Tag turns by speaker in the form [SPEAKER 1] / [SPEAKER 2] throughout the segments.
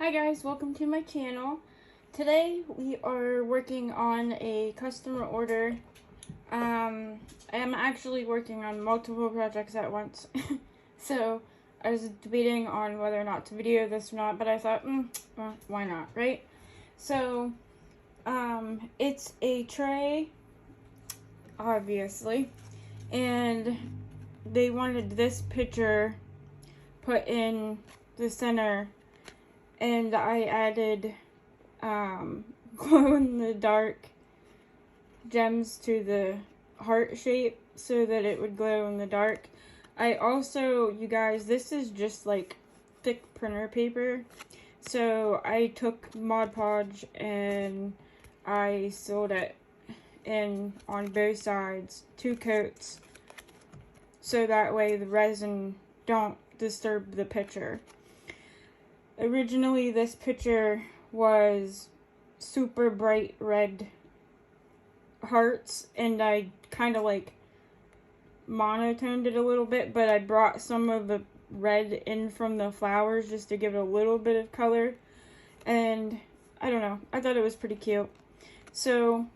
[SPEAKER 1] Hi guys, welcome to my channel. Today we are working on a customer order. I am actually working on multiple projects at once. So I was debating on whether or not to video this or not, but I thought, well, why not, right? So it's a tray, obviously, and they wanted this picture put in the center, and I added glow-in-the-dark gems to the heart shape so that it would glow in the dark. I also, you guys, this is just like thick printer paper, so I took Mod Podge and I sealed it in on both sides, 2 coats, so that way the resin don't disturb the picture. Originally this picture was super bright red hearts, and I kind of like monotoned it a little bit, but I brought some of the red in from the flowers just to give it a little bit of color, and I don't know, I thought it was pretty cute. So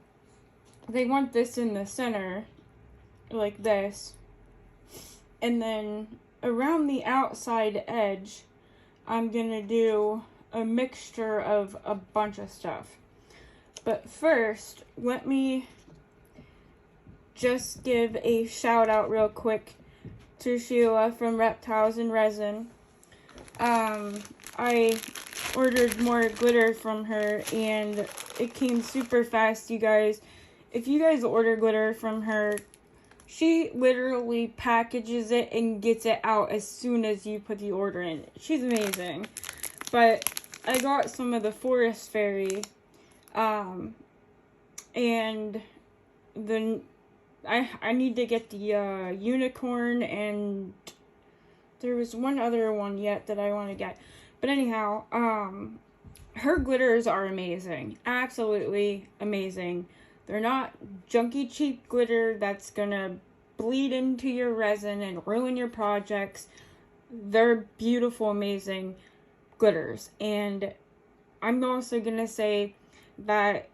[SPEAKER 1] they want this in the center like this, and then around the outside edge I'm gonna do a mixture of a bunch of stuff. But first, let me just give a shout out real quick to Sheila from Reptiles and Resin. I ordered more glitter from her and it came super fast, you guys. If you guys order glitter from her, she literally packages it and gets it out as soon as you put the order in. She's amazing. But I got some of the Forest Fairy, and then I need to get the unicorn, and there was one other one yet that I want to get. But anyhow, her glitters are amazing. Absolutely amazing. They're not junky cheap glitter that's gonna bleed into your resin and ruin your projects. They're beautiful, amazing glitters. And I'm also gonna say that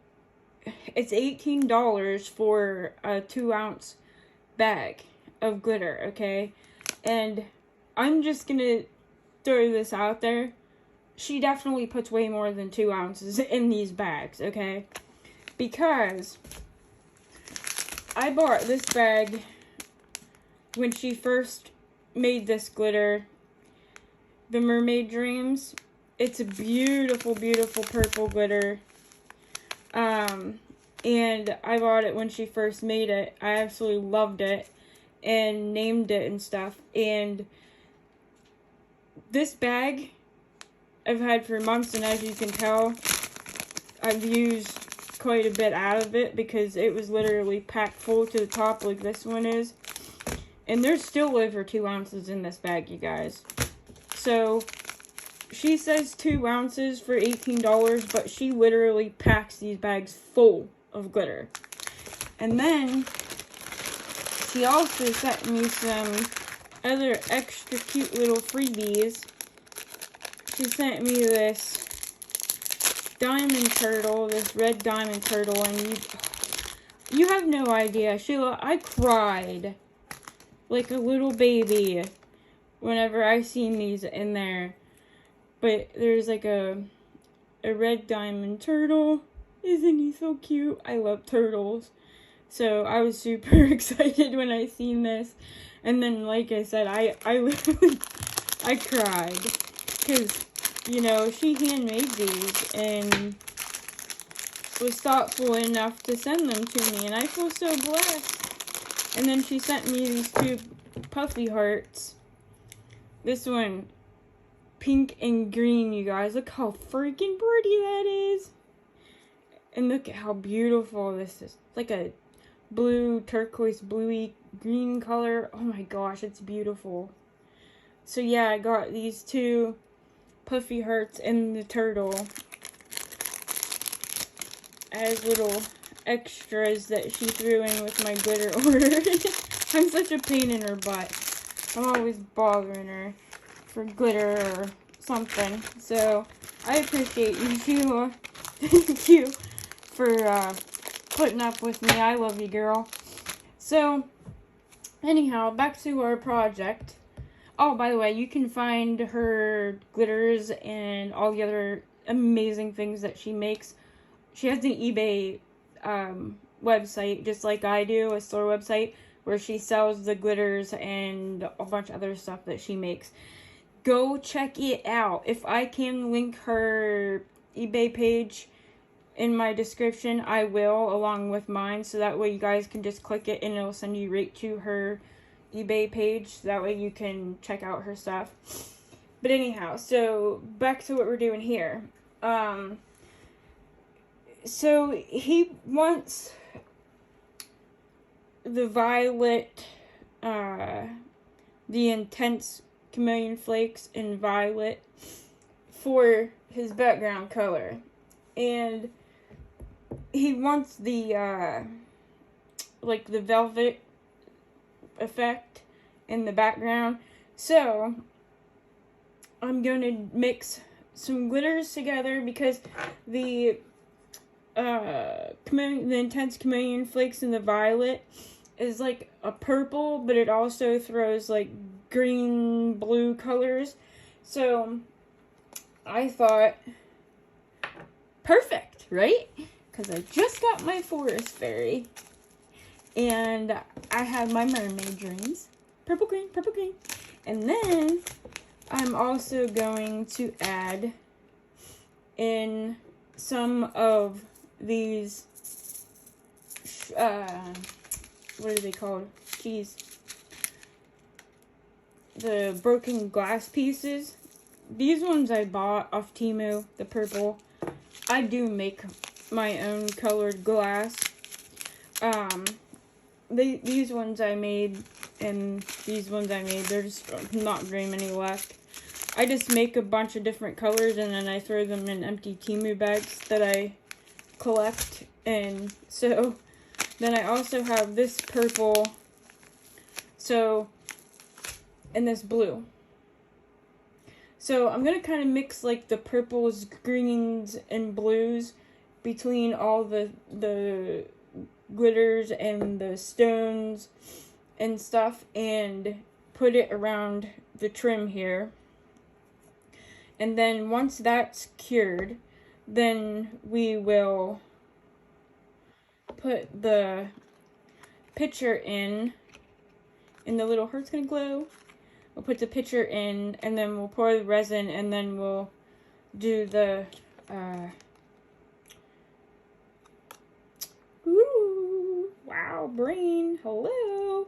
[SPEAKER 1] it's $18 for a 2-ounce bag of glitter, okay? And I'm just gonna throw this out there. She definitely puts way more than 2 ounces in these bags, okay? Because I bought this bag when she first made this glitter, the Mermaid Dreams. It's a beautiful, beautiful purple glitter. And I bought it when she first made it. I absolutely loved it and named it and stuff. And this bag I've had for months, and as you can tell, I've used quite a bit out of it because it was literally packed full to the top like this one is. And there's still over 2 ounces in this bag, you guys. So she says 2 ounces for $18, but she literally packs these bags full of glitter. And then she also sent me some other extra cute little freebies. She sent me this diamond turtle, this red diamond turtle, and you have no idea, Sheila, I cried like a little baby whenever I seen these in there. But there's like a red diamond turtle. Isn't he so cute? I love turtles. So I was super excited when I seen this. And then, like I said, I literally, I cried. Because, you know, she handmade these and was thoughtful enough to send them to me. And I feel so blessed. And then she sent me these 2 puffy hearts. This one, pink and green, you guys. Look how freaking pretty that is. And look at how beautiful this is. It's like a blue, turquoise, bluey, green color. Oh my gosh, it's beautiful. So yeah, I got these 2 puffy hearts and the turtle as little extras that she threw in with my glitter order. I'm such a pain in her butt. I'm always bothering her for glitter or something. So I appreciate you, Sheila. Thank you for putting up with me. I love you, girl. So, anyhow, back to our project. Oh, by the way, you can find her glitters and all the other amazing things that she makes. She has an eBay website, just like I do, a store website, where she sells the glitters and a bunch of other stuff that she makes. Go check it out. If I can link her eBay page in my description, I will, along with mine, so that way you guys can just click it and it'll send you right to her eBay page. That way you can check out her stuff. But anyhow, so back to what we're doing here. So he wants the violet, the intense chameleon flakes in violet for his background color. And he wants the, like the velvet effect in the background. So I'm going to mix some glitters together because the intense chameleon flakes in the violet is like a purple, but it also throws like green, blue colors. So I thought, perfect, right? Because I just got my forest fairy. And I have my mermaid dreams. Purple, green, purple, green. And then I'm also going to add in some of these, what are they called? Jeez. The broken glass pieces. These ones I bought off Temu, the purple. I do make my own colored glass. These ones I made, and these ones I made, there's not very many left. I just make a bunch of different colors, and then I throw them in empty Temu bags that I collect. And so, then I also have this purple, and this blue. So, I'm going to kind of mix, like, the purples, greens, and blues between all the glitters and the stones and stuff, and put it around the trim here. And then once that's cured, then we will put the picture in, and the little heart's gonna glow. We'll put the picture in, and then we'll pour the resin, and then we'll do the ooh, wow, brain, hello.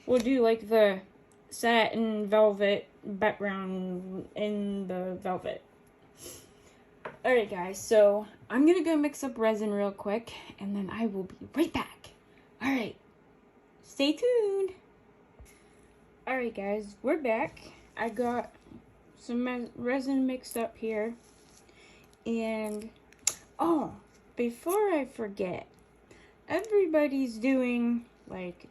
[SPEAKER 1] We'll do like the satin velvet background in the velvet. Alright guys, so I'm gonna go mix up resin real quick, and then I will be right back. Alright, stay tuned. Alright guys, we're back. I got some resin mixed up here. And, oh, before I forget, everybody's doing, like,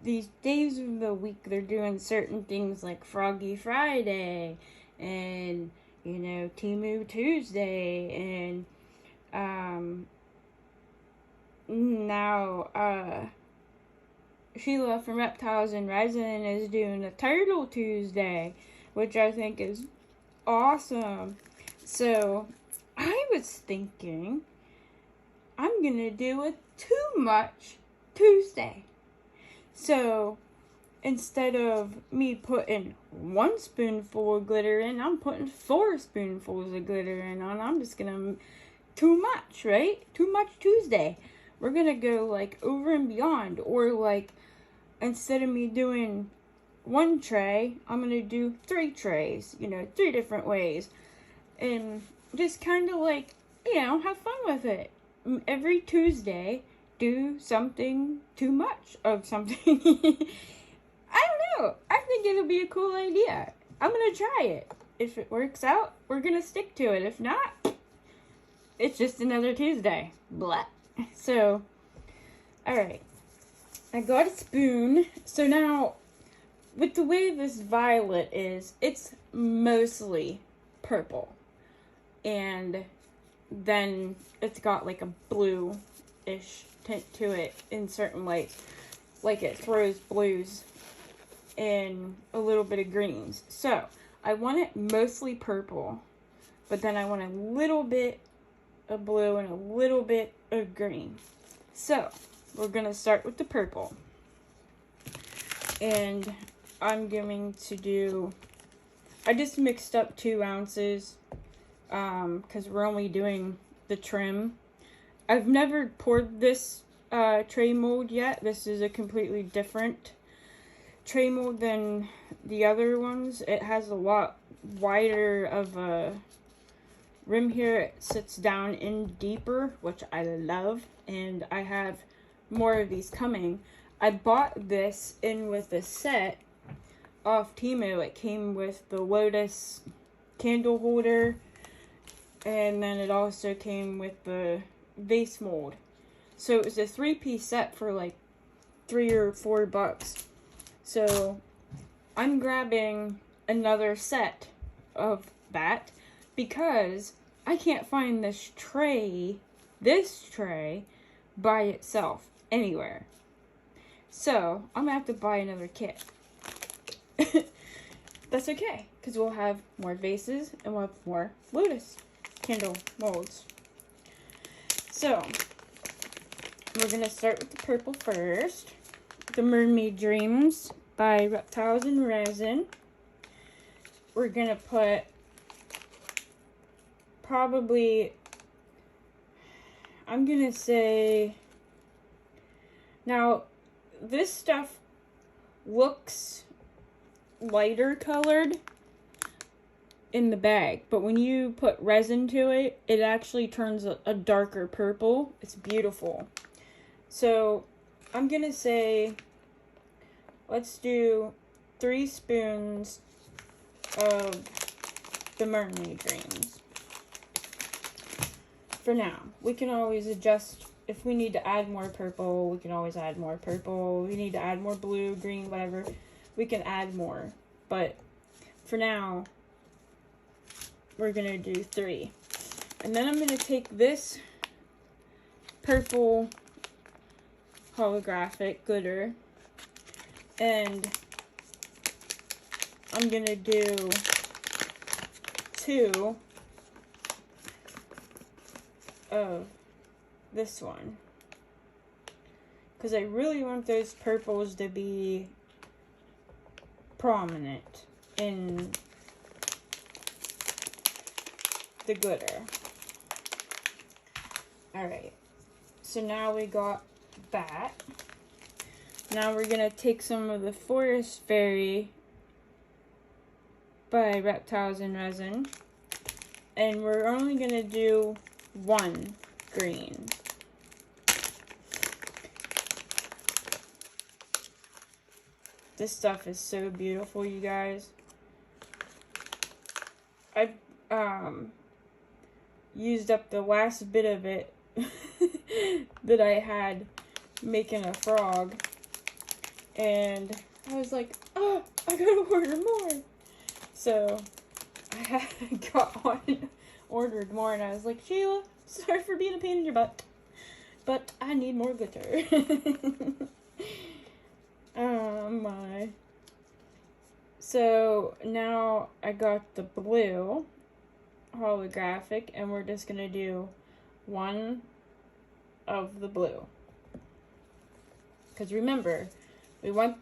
[SPEAKER 1] these days of the week, they're doing certain things like Froggy Friday, and, you know, Temu Tuesday, and, now, Sheila from Reptiles and Resin is doing a Turtle Tuesday, which I think is awesome. So, I was thinking, I'm gonna do a too much Tuesday. So, instead of me putting 1 spoonful of glitter in, I'm putting 4 spoonfuls of glitter in, and I'm just gonna, too much, right? Too much Tuesday. We're gonna go, like, over and beyond, or, like, instead of me doing 1 tray, I'm gonna do 3 trays, you know, 3 different ways, and just kind of, like, you know, have fun with it. Every Tuesday, do something too much of something. I don't know. I think it'll be a cool idea. I'm gonna try it. If it works out, we're gonna stick to it. If not, it's just another Tuesday. Blah. So, alright. I got a spoon. So now, with the way this violet is, it's mostly purple. and then it's got like a blue-ish tint to it in certain lights. Like it throws blues and a little bit of greens. So I want it mostly purple, but then I want a little bit of blue and a little bit of green. So we're going to start with the purple. And I'm going to do, I just mixed up 2 ounces because we're only doing the trim. I've never poured this tray mold yet. This is a completely different tray mold than the other ones. It has a lot wider of a rim here. It sits down in deeper, which I love, and I have more of these coming. I bought this in with a set off Temu. It came with the Lotus candle holder, and then it also came with the vase mold. So it was a 3-piece set for like $3 or $4. So I'm grabbing another set of that because I can't find this tray by itself anywhere. So I'm gonna have to buy another kit. That's okay, because we'll have more vases and we'll have more Lotus candle molds. So we're gonna start with the purple first. The Mermaid Dreams by Reptiles and Resin. We're gonna put probably, I'm gonna say, now this stuff looks lighter colored in the bag, but when you put resin to it, it actually turns a darker purple. It's beautiful. So I'm gonna say, let's do 3 spoons of the Mermaid Dreams. For now, we can always adjust. If we need to add more purple, we can always add more purple. We need to add more blue, green, whatever, we can add more. But for now, we're gonna do 3. And then I'm gonna take this purple holographic glitter and I'm gonna do 2 of this one, because I really want those purples to be prominent in the glitter. Alright, so now we got that. Now we're gonna take some of the Forest Fairy by Reptiles and Resin, and we're only gonna do 1 green. This stuff is so beautiful, you guys. I used up the last bit of it that I had making a frog, and I was like, oh, I gotta order more. So I ordered more, and I was like, Sheila, sorry for being a pain in your butt, but I need more glitter. Oh my. So now I got the blue holographic, and we're just gonna do 1 of the blue. Because remember, we want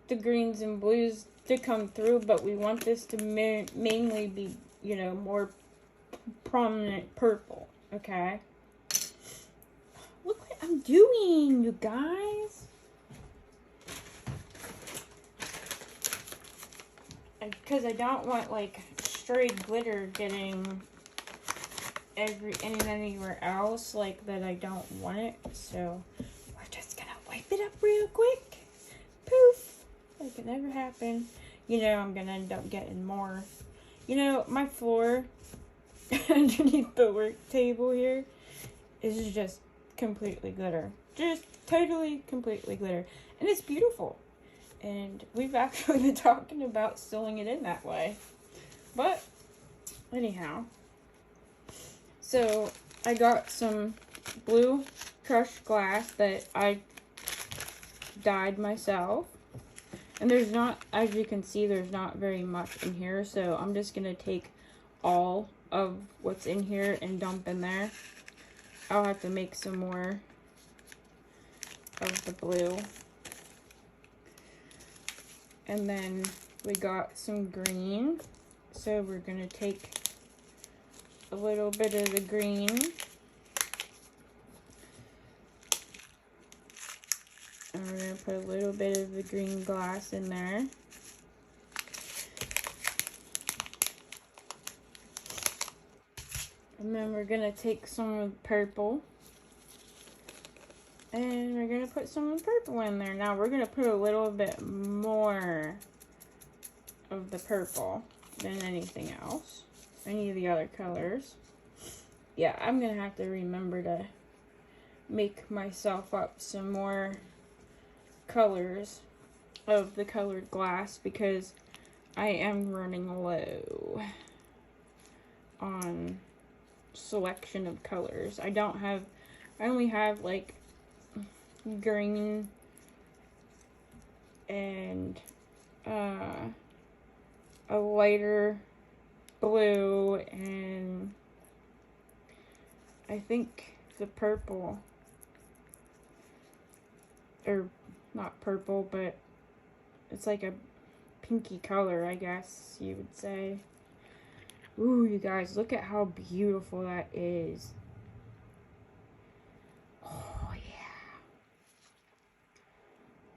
[SPEAKER 1] the greens and blues to come through, but we want this to mainly be, you know, more prominent purple, okay? Look what I'm doing, you guys. Because I don't want, like, stray glitter getting anywhere else, like, that I don't want it. So we're just gonna wipe it up real quick. Poof! Like it never happened. You know, I'm gonna end up getting more. You know, my floor underneath the work table here is just completely glitter. Just totally, completely glitter. And it's beautiful. And we've actually been talking about sewing it in that way. But, anyhow, So I got some blue crushed glass that I dyed myself. And there's not, as you can see, there's not very much in here. So I'm just going to take all of what's in here and dump in there. I'll have to make some more of the blue. And then we got some green. So we're going to take a little bit of the green. And we're going to put a little bit of the green glass in there. And then we're going to take some of the purple. And we're going to put some of the purple in there. Now we're going to put a little bit more of the purple than anything else. Any of the other colors. Yeah, I'm going to have to remember to make myself up some more colors of the colored glass because I am running low on selection of colors. I only have like green and a lighter blue and I think the purple, or not purple, but it's like a pinky color, I guess you would say. Ooh, you guys, look at how beautiful that is. Oh, yeah.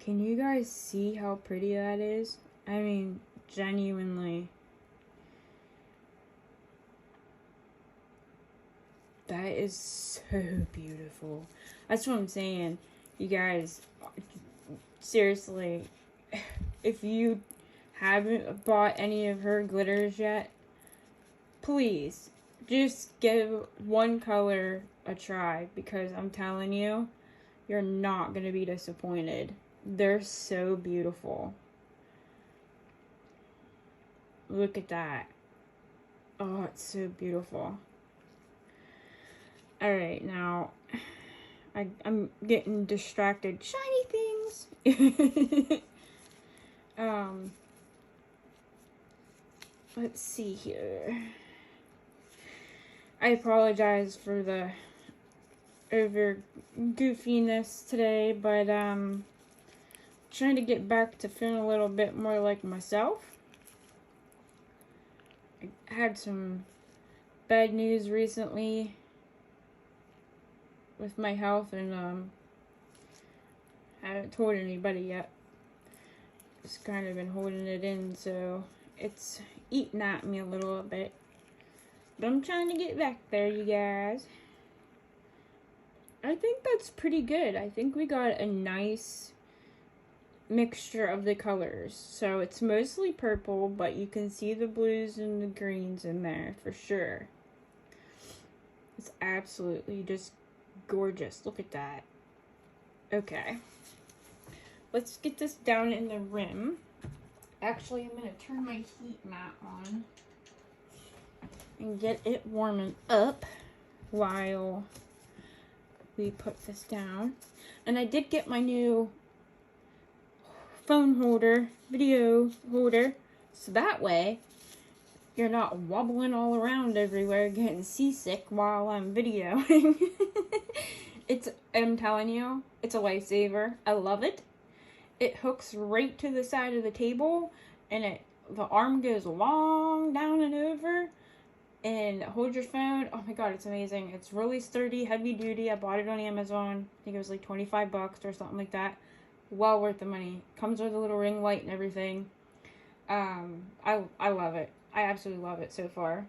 [SPEAKER 1] Can you guys see how pretty that is? I mean, genuinely. That is so beautiful. That's what I'm saying. You guys, seriously, if you haven't bought any of her glitters yet, please just give one color a try because I'm telling you, you're not going to be disappointed. They're so beautiful. Look at that. Oh, it's so beautiful. Alright, now, I'm getting distracted. Shiny things! Let's see here. I apologize for the over goofiness today, but trying to get back to feeling a little bit more like myself. I had some bad news recently with my health, and I haven't told anybody yet. Just kind of been holding it in, so it's eating at me a little bit. But I'm trying to get back there, you guys. I think that's pretty good. I think we got a nice mixture of the colors. So it's mostly purple, but you can see the blues and the greens in there for sure. It's absolutely just gorgeous. Look at that. Okay. Let's get this down in the rim. Actually, I'm going to turn my heat mat on and get it warming up while we put this down. And I did get my new phone holder, video holder, so that way you're not wobbling all around everywhere getting seasick while I'm videoing. I'm telling you, it's a lifesaver. I love it. It hooks right to the side of the table, and the arm goes long down and over, and hold your phone. Oh my god, it's amazing. It's really sturdy, heavy duty. I bought it on Amazon. I think it was like 25 bucks or something like that. Well worth the money. Comes with a little ring light and everything. I love it. I absolutely love it so far.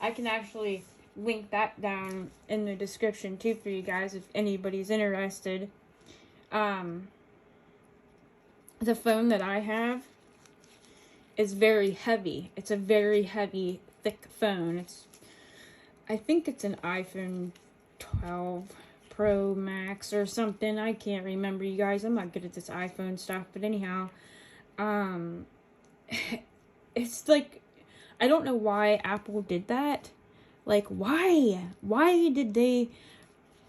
[SPEAKER 1] I can actually link that down in the description too for you guys if anybody's interested. The phone that I have is very heavy. It's a very heavy, thick phone. I think it's an iPhone 12 Pro Max or something. I can't remember, you guys. I'm not good at this iPhone stuff, but anyhow, it's like, I don't know why Apple did that. Like, why? Why did they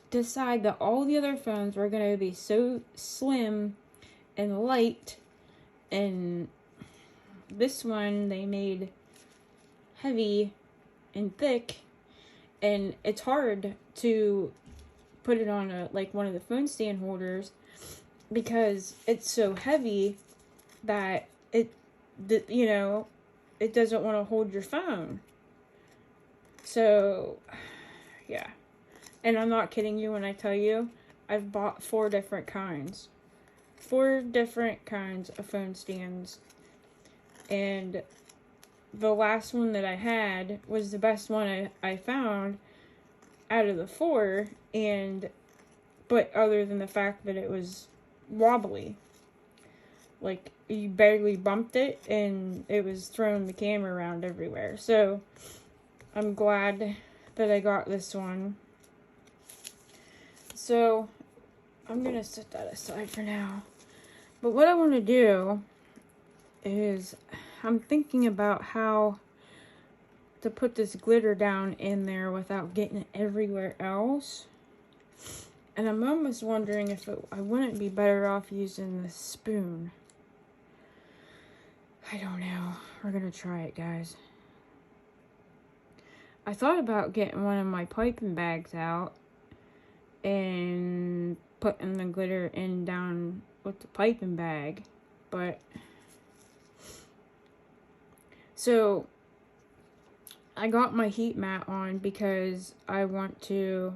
[SPEAKER 1] decide that all the other phones were going to be so slim and light, and this one they made heavy and thick, and it's hard to put it on one of the phone stand holders because it's so heavy that it doesn't want to hold your phone. So yeah, and I'm not kidding you when I tell you I've bought 4 different kinds of phone stands, and the last one that I had was the best one I found out of the 4, but other than the fact that it was wobbly. Like, you barely bumped it, and it was throwing the camera around everywhere. So, I'm glad that I got this one. So, I'm going to set that aside for now. But what I want to do is, I'm thinking about how to put this glitter down in there without getting it everywhere else. And I'm almost wondering if I wouldn't be better off using the spoon. I don't know. We're going to try it, guys. I thought about getting one of my piping bags out and putting the glitter in down with the piping bag, but so I got my heat mat on because I want to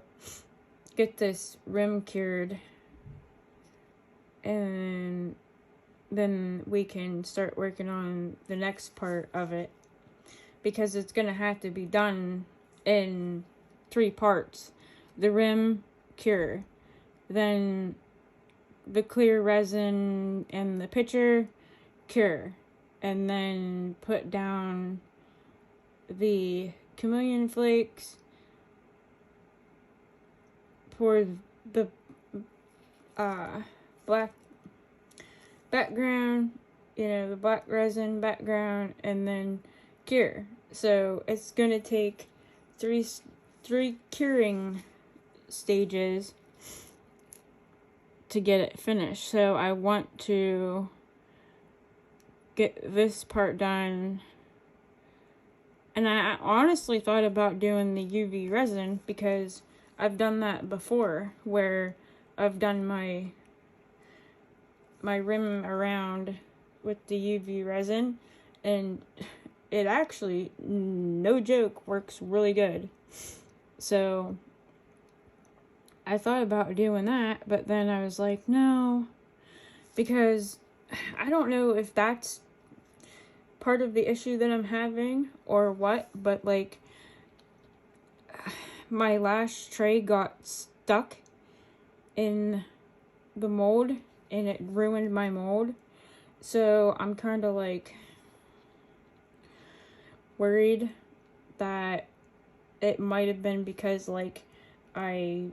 [SPEAKER 1] get this rim cured, and then we can start working on the next part of it, because it's gonna have to be done in 3 parts: the rim cure, then the clear resin and the pitcher cure, and then put down the chameleon flakes, pour the black background, the black resin background, and then cure. So it's gonna take three curing stages to get it finished. So I want to get this part done, and I honestly thought about doing the UV resin, because I've done that before, where I've done my rim around with the UV resin, and it actually, no joke, works really good. So I thought about doing that, but then I was like, no, because I don't know if that's part of the issue that I'm having or what, but like, my lash tray got stuck in the mold and it ruined my mold. So I'm kind of like worried that it might have been because like I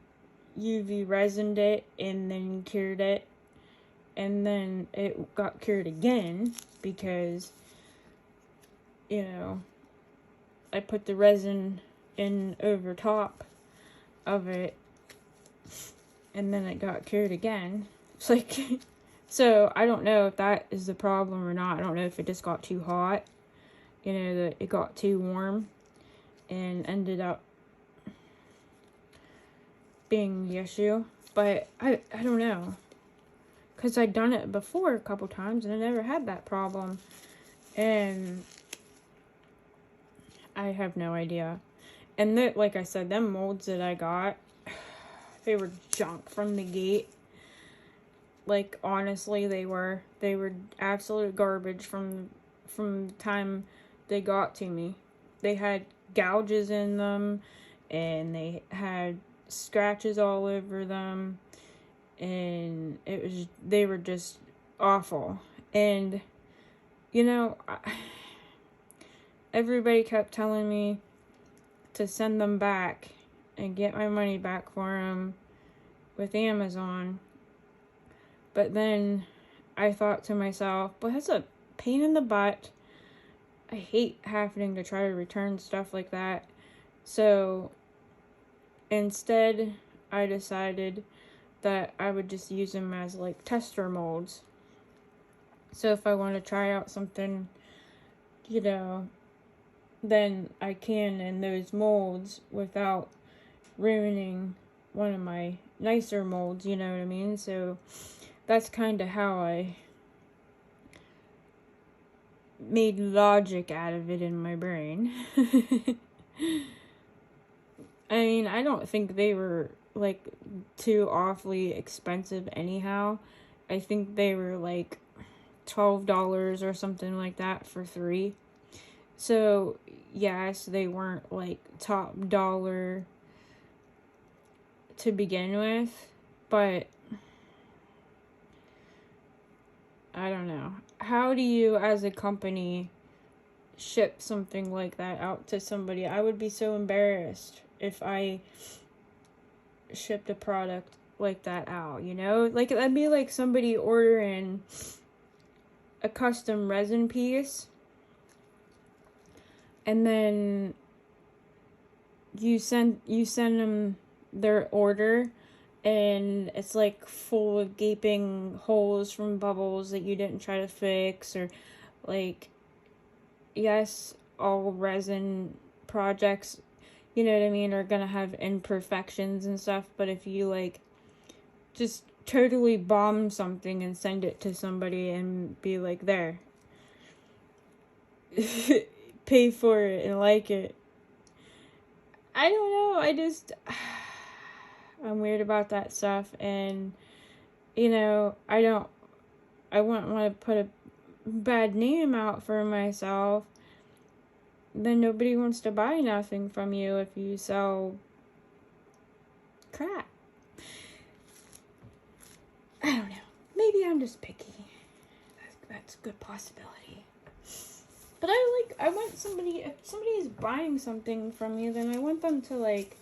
[SPEAKER 1] UV resined it and then cured it, and then it got cured again because I put the resin in over top of it, and then it got cured again. It's like, so I don't know if that is the problem or not. I don't know if it just got too hot, that it got too warm and ended up being the issue. But I don't know, because I'd done it before a couple times and I never had that problem, and I have no idea. And like I said, them molds that I got, they were junk from the gate. Like, honestly, they were absolute garbage from the time they got to me. They had gouges in them, and they had scratches all over them, and they were just awful. And everybody kept telling me to send them back and get my money back for them with Amazon. But then I thought to myself, well, that's a pain in the butt I hate having to try to return stuff like that. So instead, I decided that I would just use them as like tester molds. So if I want to try out something, you know, then I can in those molds without ruining one of my nicer molds, you know what I mean? So that's kind of how I made logic out of it in my brain. I mean, I don't think they were like too awfully expensive anyhow. I think they were like $12 or something like that for 3. So, yes, they weren't like top dollar to begin with, but I don't know. How do you, as a company, ship something like that out to somebody? I would be so embarrassed if I shipped a product like that out, you know? Like, that'd be like somebody ordering a custom resin piece, and then you send them their order, and it's like full of gaping holes from bubbles that you didn't try to fix, or like, yes, all resin projects, you know what I mean, are gonna have imperfections and stuff, but if you like just totally bomb something and send it to somebody and be like, there, pay for it and like it. I don't know, I'm weird about that stuff, and you know, I wouldn't want to put a bad name out for myself. Then nobody wants to buy nothing from you if you sell crap. I don't know. Maybe I'm just picky. That's a good possibility. But I want somebody, if somebody is buying something from you, then I want them to, like,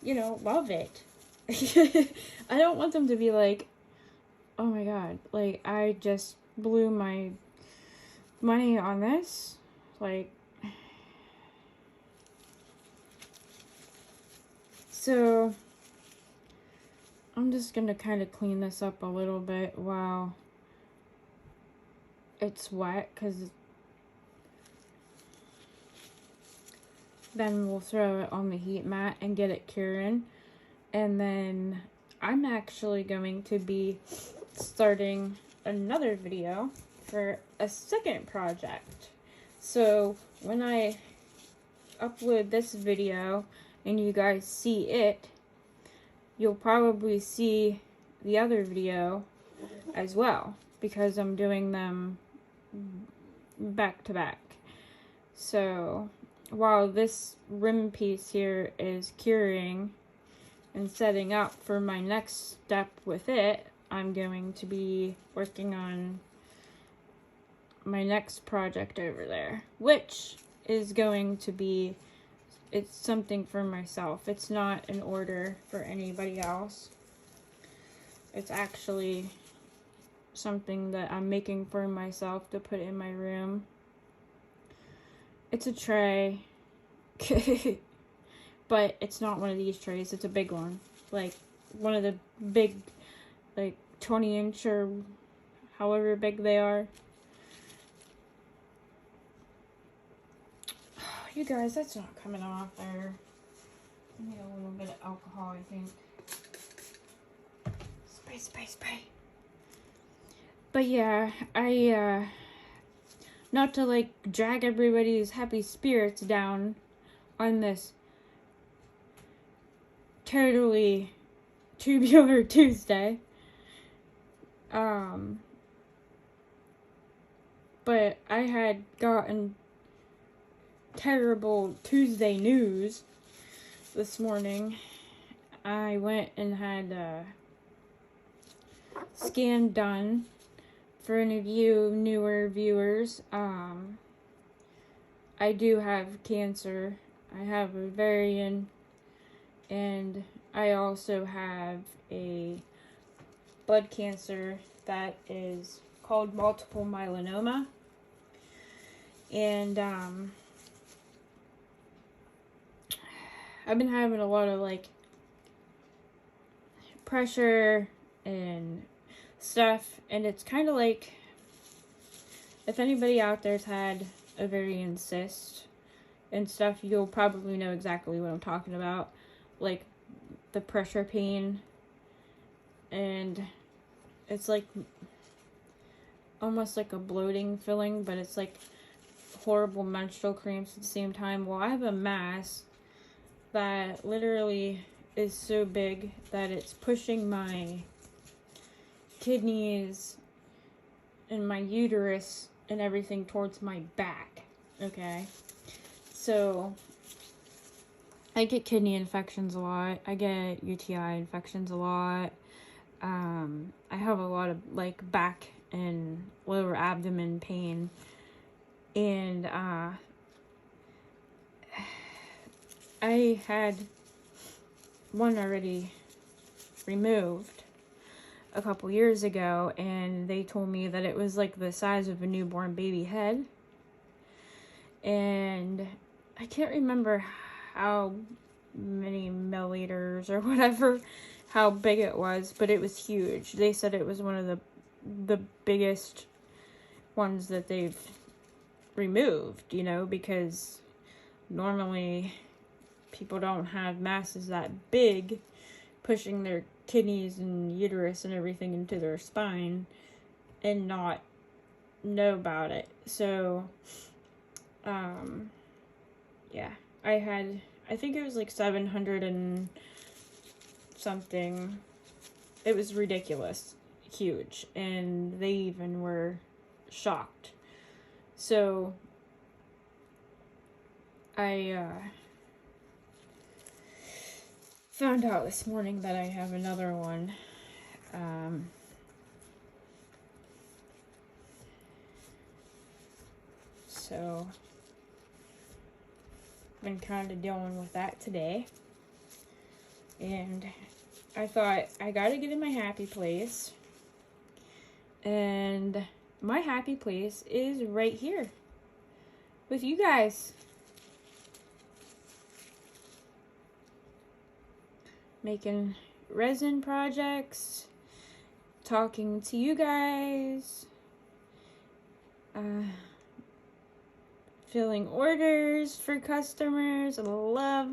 [SPEAKER 1] you know, love it. I don't want them to be like, oh my god, like, I just blew my money on this. Like, so I'm just gonna kind of clean this up a little bit while it's wet, because then we'll throw it on the heat mat and get it curing. And then I'm actually going to be starting another video for a second project. So when I upload this video and you guys see it, you'll probably see the other video as well, because I'm doing them back to back. So while this rim piece here is curing and setting up for my next step with it, I'm going to be working on my next project over there, which is going to be, it's something for myself. It's not an order for anybody else. It's actually something that I'm making for myself to put in my room. It's a tray, but it's not one of these trays. It's a big one, like one of the big, like 20-inch or however big they are. You guys, that's not coming off there. I need a little bit of alcohol, I think. Spray, spray, spray. But yeah, not to like drag everybody's happy spirits down on this totally tubular Tuesday. But I had gotten terrible Tuesday news this morning. I went and had a scan done. For any of you newer viewers, I do have cancer. I have ovarian, and I also have a blood cancer that is called multiple myeloma. And I've been having a lot of like pressure and stuff, and it's kind of like, if anybody out there's had ovarian cyst and stuff, you'll probably know exactly what I'm talking about, like the pressure pain, and it's like almost like a bloating feeling, but it's like horrible menstrual cramps at the same time. Well, I have a mass that literally is so big that it's pushing my kidneys and my uterus and everything towards my back. Okay, so I get kidney infections a lot. I get UTI infections a lot. I have a lot of like back and lower abdomen pain, and I had one already removed a couple years ago, and they told me that it was like the size of a newborn baby head, and I can't remember how many milliliters or whatever, how big it was, but it was huge. They said it was one of the biggest ones that they've removed, you know, because normally people don't have masses that big pushing their kidneys and uterus and everything into their spine and not know about it. So yeah, I think it was like 700 and something. It was ridiculous, huge, and they even were shocked. So I found out this morning that I have another one. So been kind of dealing with that today, and I thought I gotta get in my happy place, and my happy place is right here with you guys, making resin projects, talking to you guys, filling orders for customers. Love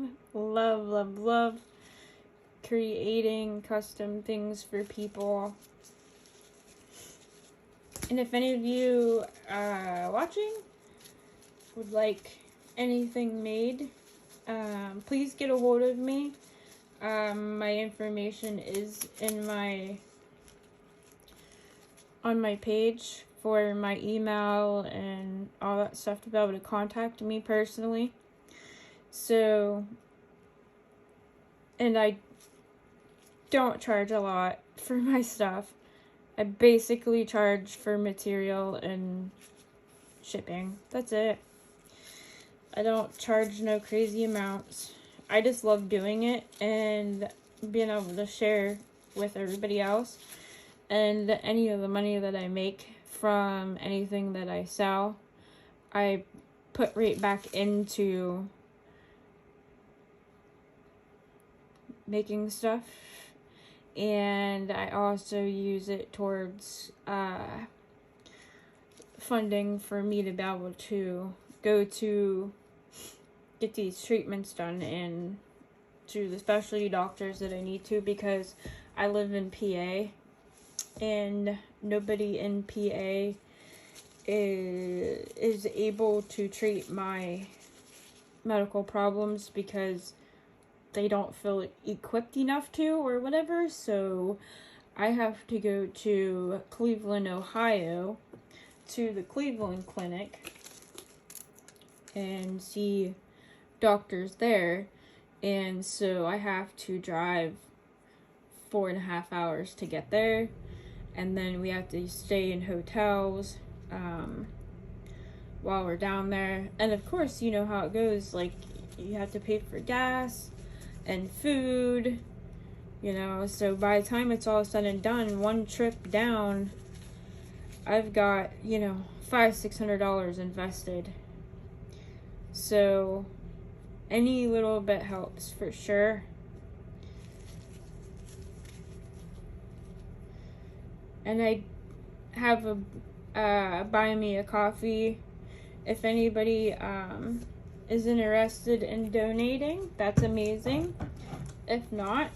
[SPEAKER 1] creating custom things for people. And if any of you watching would like anything made, please get a hold of me. My information is on my page for my email and all that stuff to be able to contact me personally. So, and I don't charge a lot for my stuff. I basically charge for material and shipping. That's it. I don't charge no crazy amounts. I just love doing it and being able to share with everybody else. And any of the money that I make from anything that I sell, I put right back into making stuff. And I also use it towards funding for me to be able to go to get these treatments done and to the specialty doctors that I need to, because I live in PA and nobody in PA is able to treat my medical problems because they don't feel equipped enough to or whatever. So I have to go to Cleveland, Ohio, to the Cleveland Clinic and see doctors there. And so I have to drive 4.5 hours to get there, and then we have to stay in hotels while we're down there. And of course, you know how it goes, like you have to pay for gas and food, you know. So by the time it's all said and done, one trip down, I've got, you know, $500-600 invested So any little bit helps for sure. And I have a buy me a coffee if anybody is interested in donating. That's amazing. If not,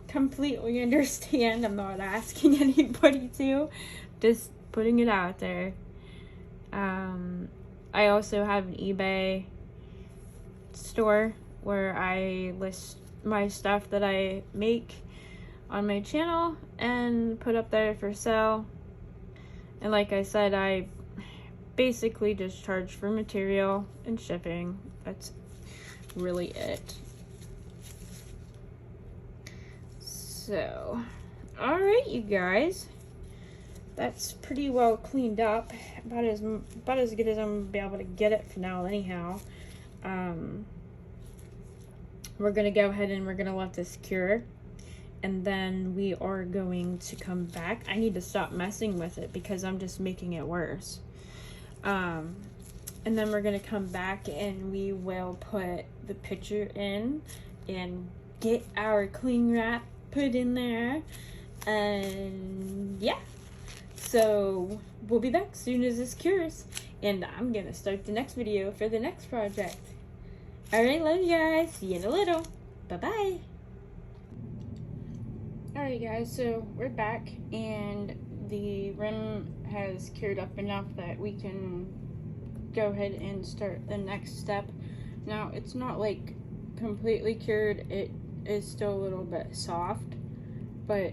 [SPEAKER 1] completely understand. I'm not asking anybody to, just putting it out there. I also have an eBay store where I list my stuff that I make on my channel and put up there for sale. And like I said, I basically just charge for material and shipping. That's really it. So, alright, you guys. That's pretty well cleaned up. About as good as I'm gonna be able to get it for now anyhow. We're gonna go ahead and we're gonna let this cure. And then we are going to come back. I need to stop messing with it because I'm just making it worse. And then we're gonna come back and we will put the picture in and get our cling wrap put in there. And yeah. So we'll be back as soon as this cures. And I'm gonna start the next video for the next project. Alright, love you guys. See you in a little. Bye-bye. Alright guys, so we're back and the rim has cured up enough that we can go ahead and start the next step. Now, it's not like completely cured. It is still a little bit soft, but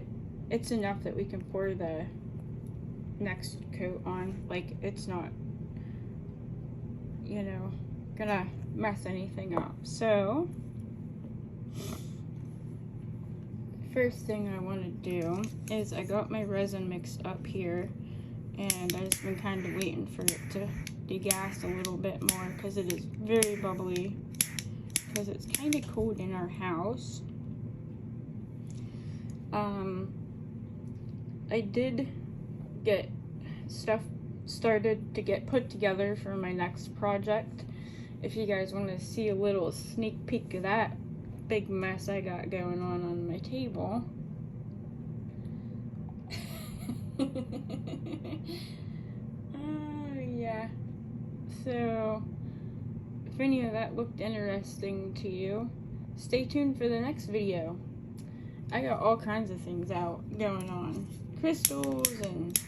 [SPEAKER 1] it's enough that we can pour the next coat on. Like, it's not, you know, gonna mess anything up. So first thing I want to do is I got my resin mixed up here, and I've just been kind of waiting for it to degas a little bit more because it is very bubbly because it's kind of cold in our house. I did get stuff started to get put together for my next project. If you guys want to see a little sneak peek of that big mess I got going on my table. Oh yeah. So if any of that looked interesting to you, stay tuned for the next video. I got all kinds of things out going on. Crystals and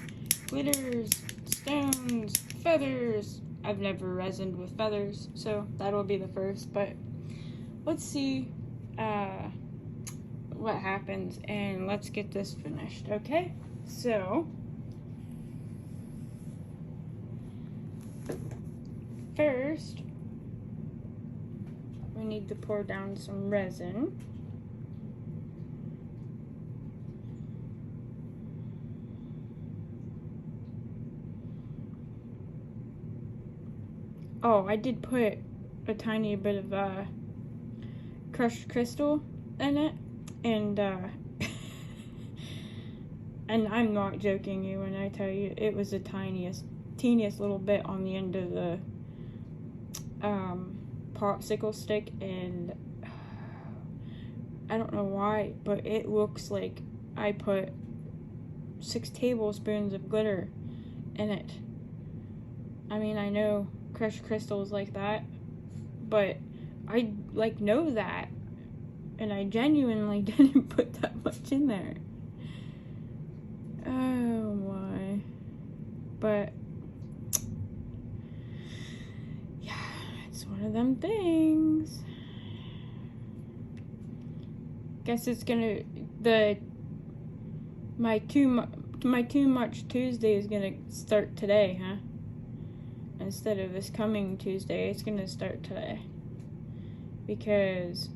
[SPEAKER 1] glitters, stones, feathers. I've never resined with feathers, so that'll be the first, but let's see what happens, and let's get this finished, okay? So first we need to pour down some resin. Oh, I did put a tiny bit of crushed crystal in it, and and I'm not joking you when I tell you it was the teeniest little bit on the end of the popsicle stick, and I don't know why, but it looks like I put 6 tablespoons of glitter in it. I mean, I know crushed crystals like that, but I like know that, and I genuinely didn't put that much in there. Oh my. But yeah, it's one of them things. Guess it's gonna my too much Tuesday is gonna start today, huh? Instead of this coming Tuesday, it's gonna start today, because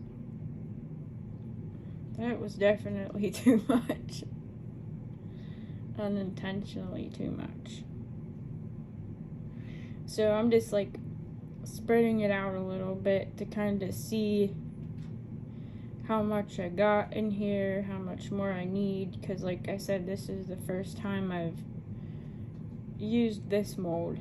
[SPEAKER 1] that was definitely too much. Unintentionally too much. So I'm just like spreading it out a little bit to kind of see how much I got in here, how much more I need, because like I said, this is the first time I've used this mold.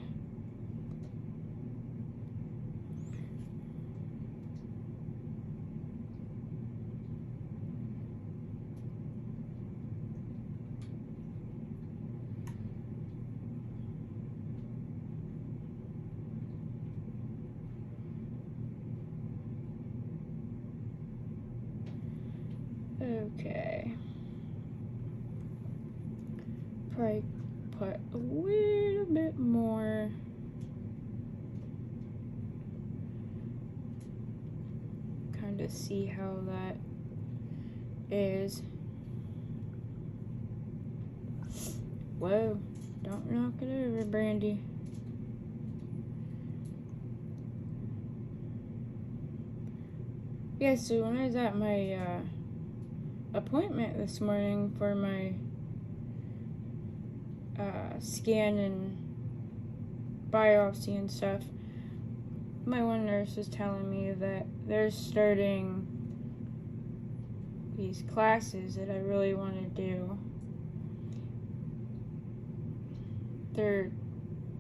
[SPEAKER 1] Okay. Probably put a little bit more. Kind of see how that is. Whoa, don't knock it over, Brandy. Yeah, so when I was at my appointment this morning for my scan and biopsy and stuff, my one nurse was telling me that they're starting these classes that I really want to do. They're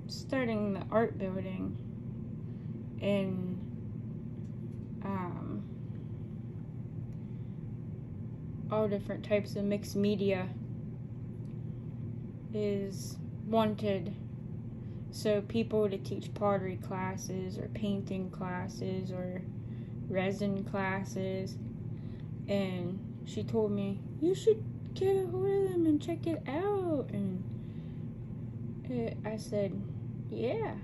[SPEAKER 1] starting the art building in all different types of mixed media is wanted. So people to teach pottery classes or painting classes or resin classes. And she told me, you should get a hold of them and check it out. And I said, yeah.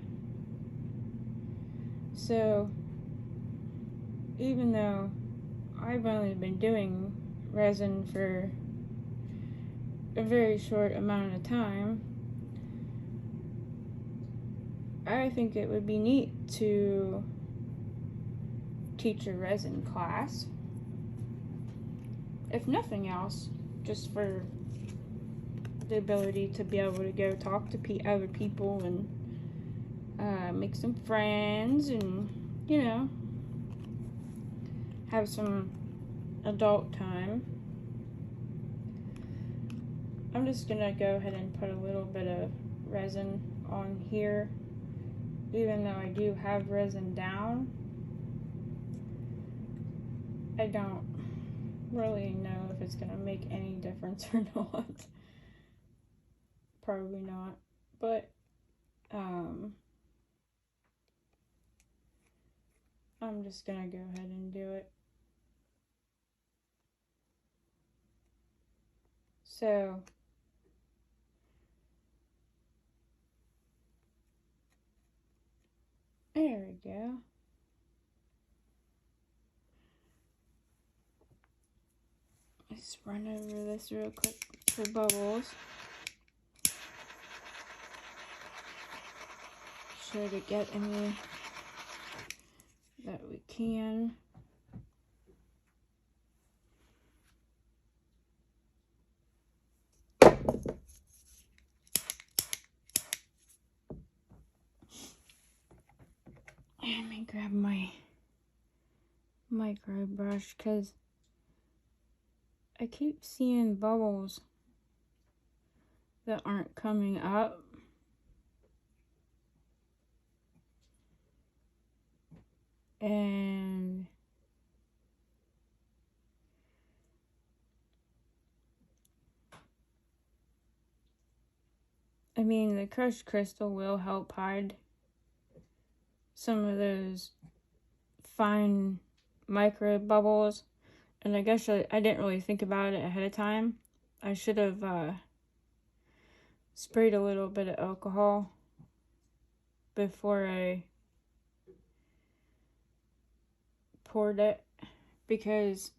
[SPEAKER 1] So even though I've only been doing resin for a very short amount of time, I think it would be neat to teach a resin class. If nothing else, just for the ability to be able to go talk to other people and make some friends and, you know, have some adult time. I'm just gonna go ahead and put a little bit of resin on here, even though I do have resin down. I don't really know if it's gonna make any difference or not. Probably not, but I'm just gonna go ahead and do it. So there we go. Let's run over this real quick for bubbles. Sure to get any that we can. Let me grab my micro brush because I keep seeing bubbles that aren't coming up. And I mean, the crushed crystal will help hide some of those fine micro bubbles. And I guess I didn't really think about it ahead of time. I should have sprayed a little bit of alcohol before I poured it, because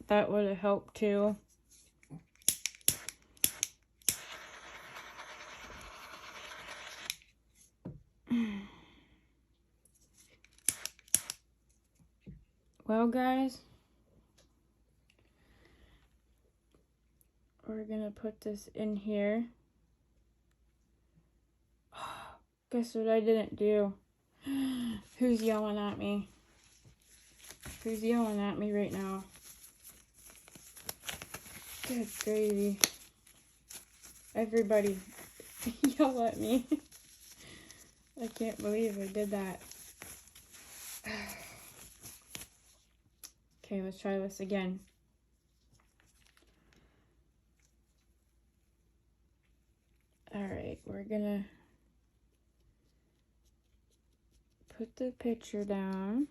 [SPEAKER 1] that would have helped too. Well, guys, we're gonna put this in here. Guess what I didn't do? Who's yelling at me? Who's yelling at me right now? Good gravy. Everybody yell at me. I can't believe I did that. Okay, let's try this again. Alright, we're gonna put the picture down.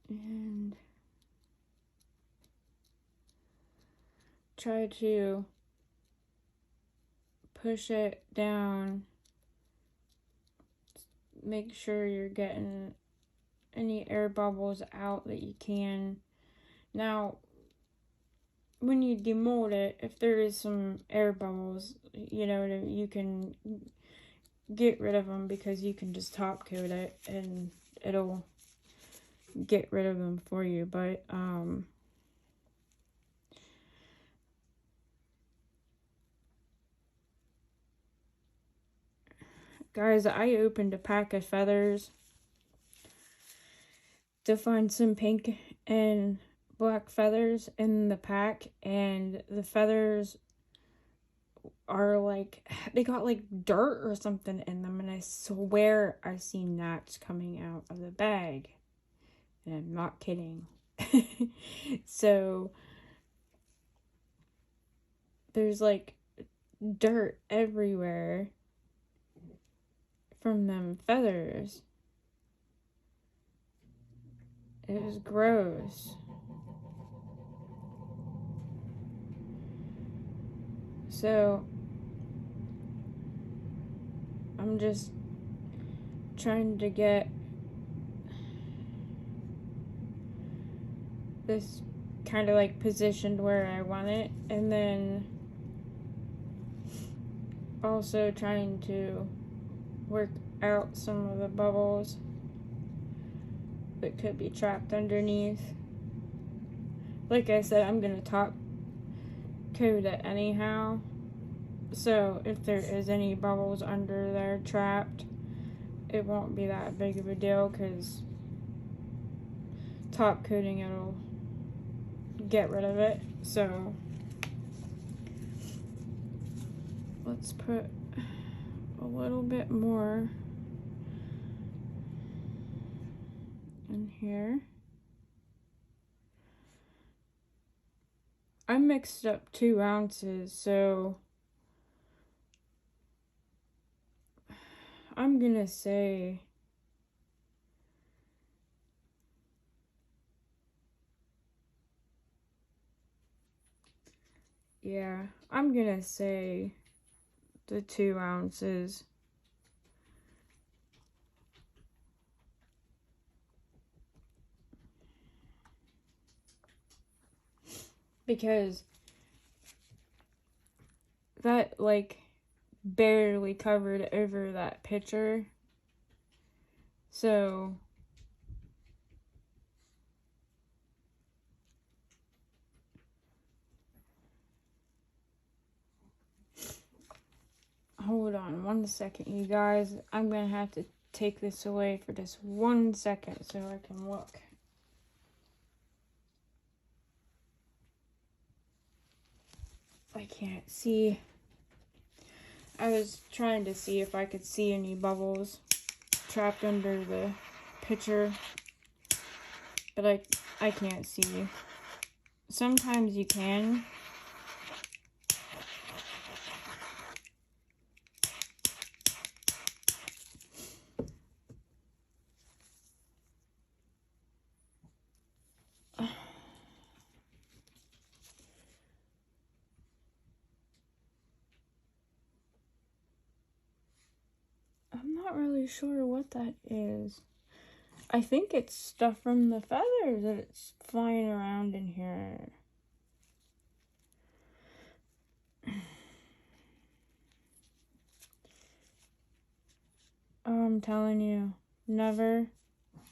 [SPEAKER 1] And try to push it down. Make sure you're getting any air bubbles out that you can. Now, when you demold it, if there is some air bubbles, you know, you can get rid of them because you can just top coat it and it'll get rid of them for you. But guys, I opened a pack of feathers to find some pink and black feathers in the pack, and the feathers are like, they got like dirt or something in them, and I swear I see gnats coming out of the bag, and I'm not kidding. So there's like dirt everywhere from them feathers. It was gross. So I'm just trying to get this kind of like positioned where I want it, and then also trying to work out some of the bubbles that could be trapped underneath. Like I said, I'm gonna top coat it anyhow, so if there is any bubbles under there trapped, it won't be that big of a deal, because top coating it'll get rid of it. So let's put a little bit more in here. I mixed up 2 ounces, so I'm gonna say I'm gonna say the 2 ounces. Because that like barely covered over that picture. So hold on 1 second, you guys. I'm gonna have to take this away for just 1 second so I can look. I can't see. I was trying to see if I could see any bubbles trapped under the picture, but I can't see. Sometimes you can. I'm not really sure what that is. I think it's stuff from the feathers that's flying around in here. Oh, I'm telling you, never,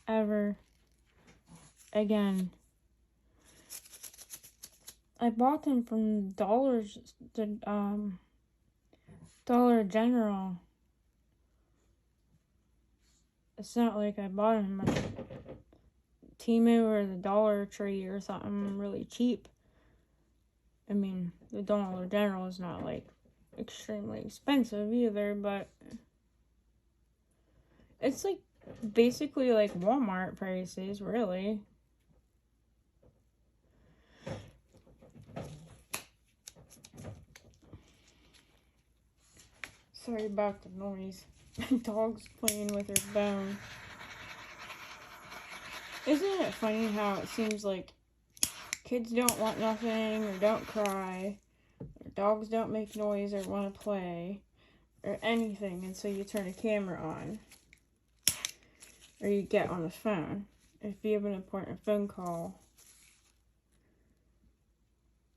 [SPEAKER 1] ever again. I bought them from Dollar General. It's not like I bought them at Temu or the Dollar Tree or something really cheap. I mean, the Dollar General is not like extremely expensive either, but it's like basically like Walmart prices, really. Sorry about the noise. My dog's playing with her bone. Isn't it funny how it seems like kids don't want nothing or don't cry, or dogs don't make noise or want to play, or anything, and so you turn a camera on, or you get on the phone. If you have an important phone call,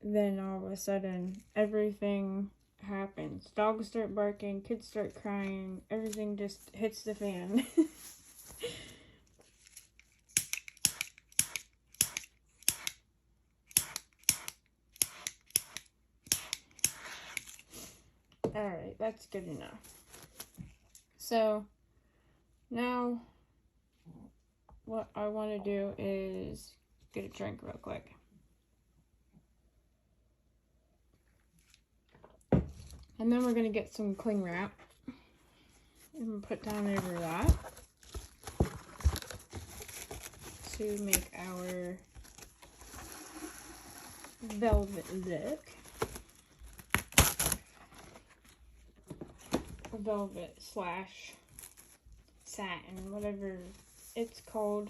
[SPEAKER 1] then all of a sudden everything happens. Dogs start barking, kids start crying, everything just hits the fan. Alright, that's good enough. So, now, what I want to do is get a drink real quick. And then we're going to get some cling wrap. And put down over that. To make our velvet look. Velvet slash satin, whatever it's called.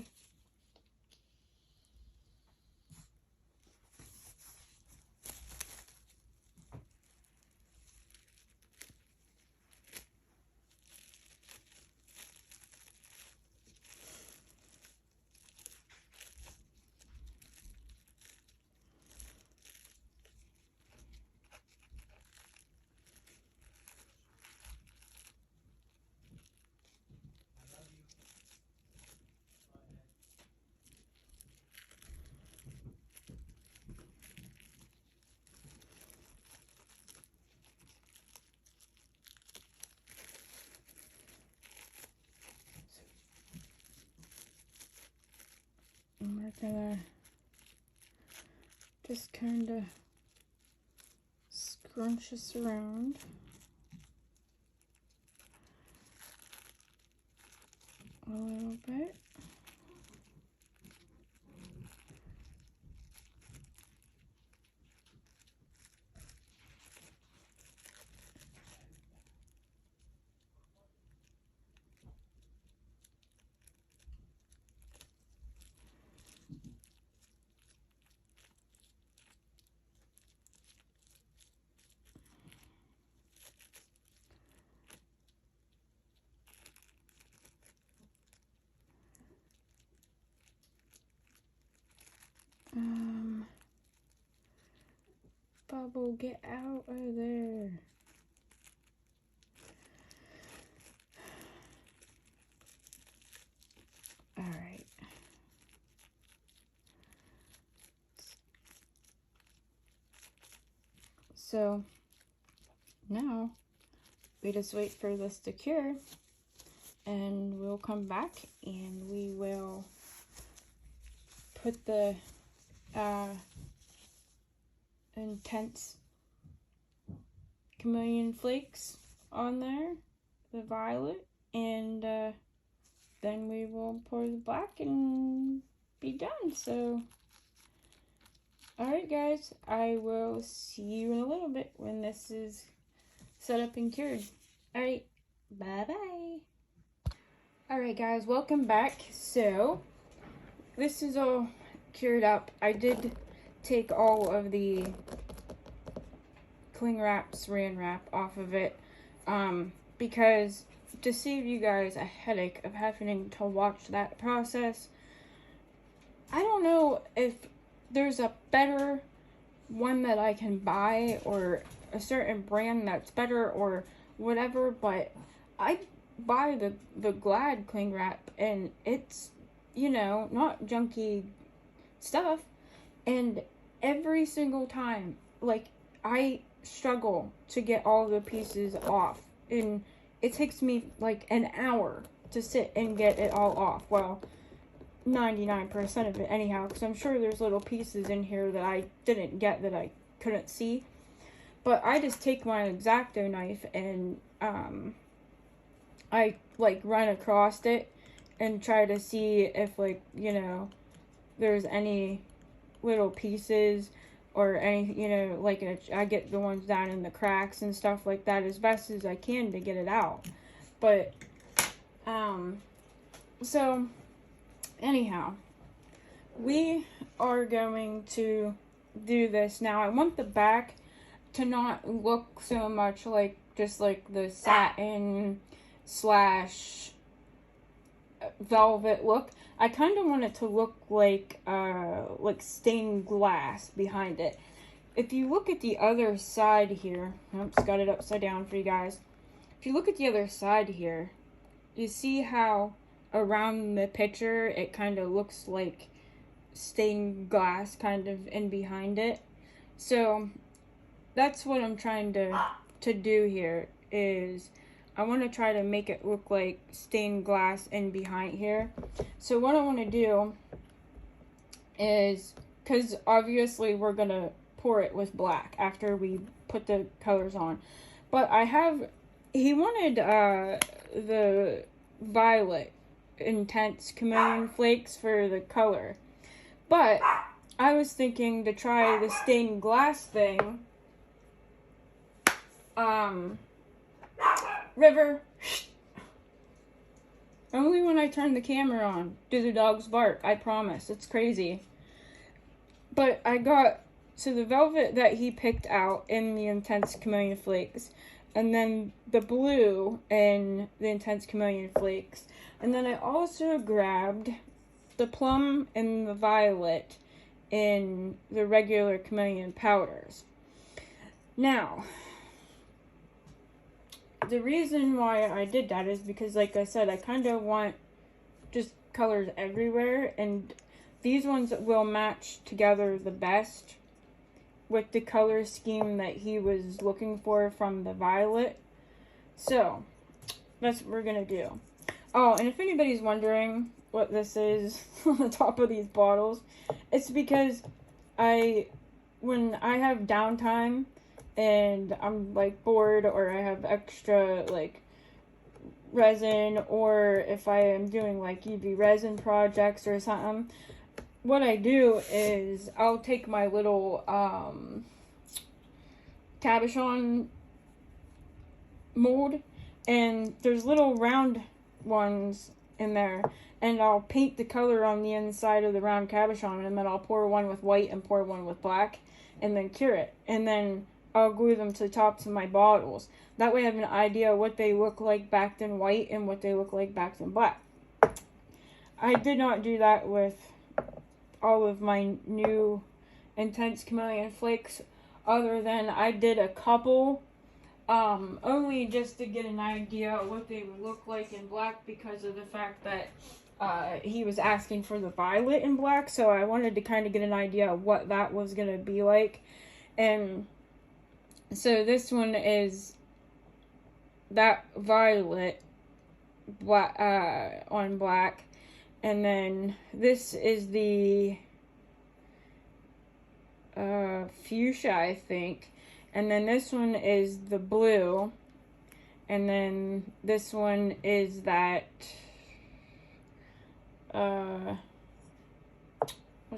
[SPEAKER 1] And we're gonna just kind of scrunch this around. A little bit. Bubble, get out of there. Alright. So, now, we just wait for this to cure, and we'll come back, and we will put the intense chameleon flakes on there, the violet, and then we will pour the black and be done. So, alright guys, I will see you in a little bit when this is set up and cured. Alright, bye bye. Alright guys, welcome back. So, this is all cured up. I did take all of the cling wrap, saran wrap off of it, because to save you guys a headache of having to watch that process, I don't know if there's a better one that I can buy or a certain brand that's better or whatever, but I buy the Glad cling wrap, and it's, you know, not junky stuff, and every single time, like, I struggle to get all the pieces off, and it takes me like an hour to sit and get it all off. Well, 99% of it anyhow, because I'm sure there's little pieces in here that I didn't get that I couldn't see. But I just take my X-Acto knife and I like run across it and try to see if, like, you know, there's any little pieces or any, you know, like I get the ones down in the cracks and stuff like that as best as I can to get it out. But so anyhow, we are going to do this now. I want the back to not look so much like just like the satin slash velvet look. I kind of want it to look like stained glass behind it. If you look at the other side here, oops, got it upside down for you guys. If you look at the other side here, you see how around the picture it kind of looks like stained glass kind of in behind it. So that's what I'm trying to do here, is I want to try to make it look like stained glass in behind here. So what I want to do is, because obviously we're going to pour it with black after we put the colors on. But he wanted the violet intense chameleon flakes for the color. But I was thinking to try the stained glass thing. River. Only when I turn the camera on do the dogs bark. I promise. It's crazy. But I got, so the velvet that he picked out in the intense chameleon flakes, and then the blue in the intense chameleon flakes, and then I also grabbed the plum and the violet in the regular chameleon powders. Now, the reason why I did that is because, like I said, I kind of want just colors everywhere, and these ones will match together the best with the color scheme that he was looking for from the violet. So, that's what we're going to do. Oh, and if anybody's wondering what this is on the top of these bottles, it's because when I have downtime and I'm like bored, or I have extra like resin, or if I am doing like UV resin projects or something, what I do is I'll take my little cabochon mold, and there's little round ones in there, and I'll paint the color on the inside of the round cabochon, and then I'll pour one with white and pour one with black, and then cure it, and then I'll glue them to the tops of my bottles. That way I have an idea what they look like backed in white and what they look like backed in black. I did not do that with all of my new intense chameleon flakes, other than I did a couple, only just to get an idea of what they would look like in black, because of the fact that he was asking for the violet in black, so I wanted to kind of get an idea of what that was going to be like. And so this one is that violet on black, and then this is the fuchsia, I think, and then this one is the blue, and then this one is that what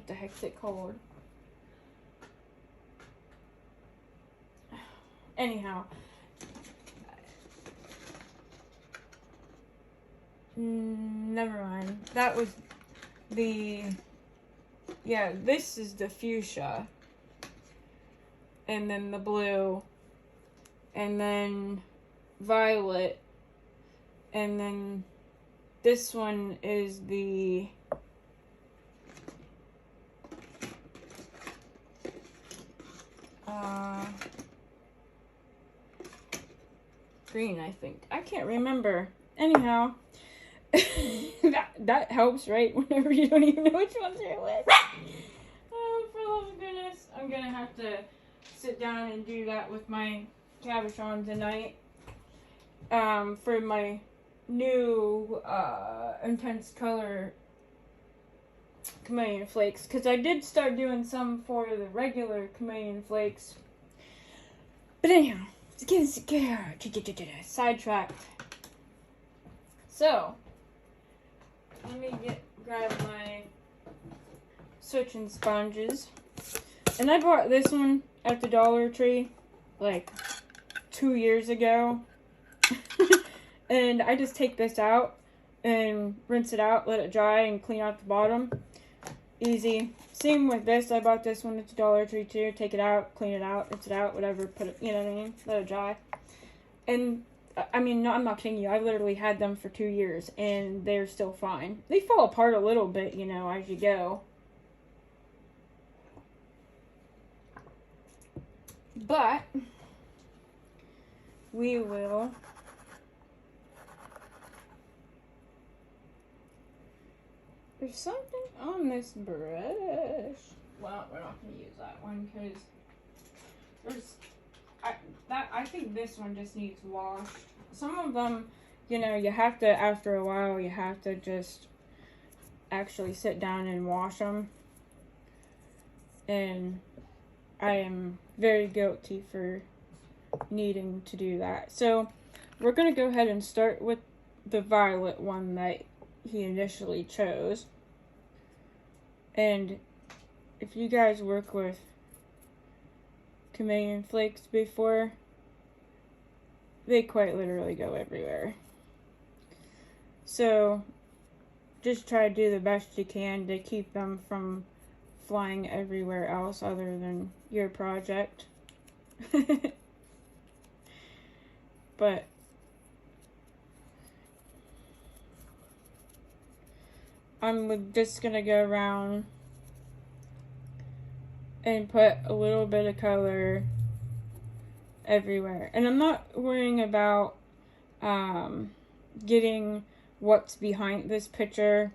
[SPEAKER 1] the heck's it called? Anyhow, never mind. That was this is the fuchsia, and then the blue, and then violet, and then this one is the green, I think. I can't remember. Anyhow, that helps, right? Whenever you don't even know which ones you're with. Oh, for the love of goodness. I'm going to have to sit down and do that with my cabochon tonight. For my new intense color chameleon flakes. Because I did start doing some for the regular chameleon flakes. But anyhow, sidetracked. So, let me grab my switching sponges. And I bought this one at the Dollar Tree like 2 years ago. And I just take this out and rinse it out, let it dry, and clean out the bottom. Easy. Same with this. I bought this one at the Dollar Tree too. Take it out, clean it out, rinse it out, whatever. Put it, you know what I mean? Let it dry. And I mean, no, I'm not kidding you. I literally had them for 2 years and they're still fine. They fall apart a little bit, you know, as you go. But we will there's something on this brush. Well, we're not going to use that one because there's I think this one just needs washed. Some of them, you know, you have to, after a while, you have to just actually sit down and wash them. And I am very guilty for needing to do that. So we're going to go ahead and start with the violet one that he initially chose. And if you guys work with chameleon flakes before, they quite literally go everywhere. So just try to do the best you can to keep them from flying everywhere else other than your project. But I'm just gonna go around and put a little bit of color everywhere. And I'm not worrying about getting what's behind this picture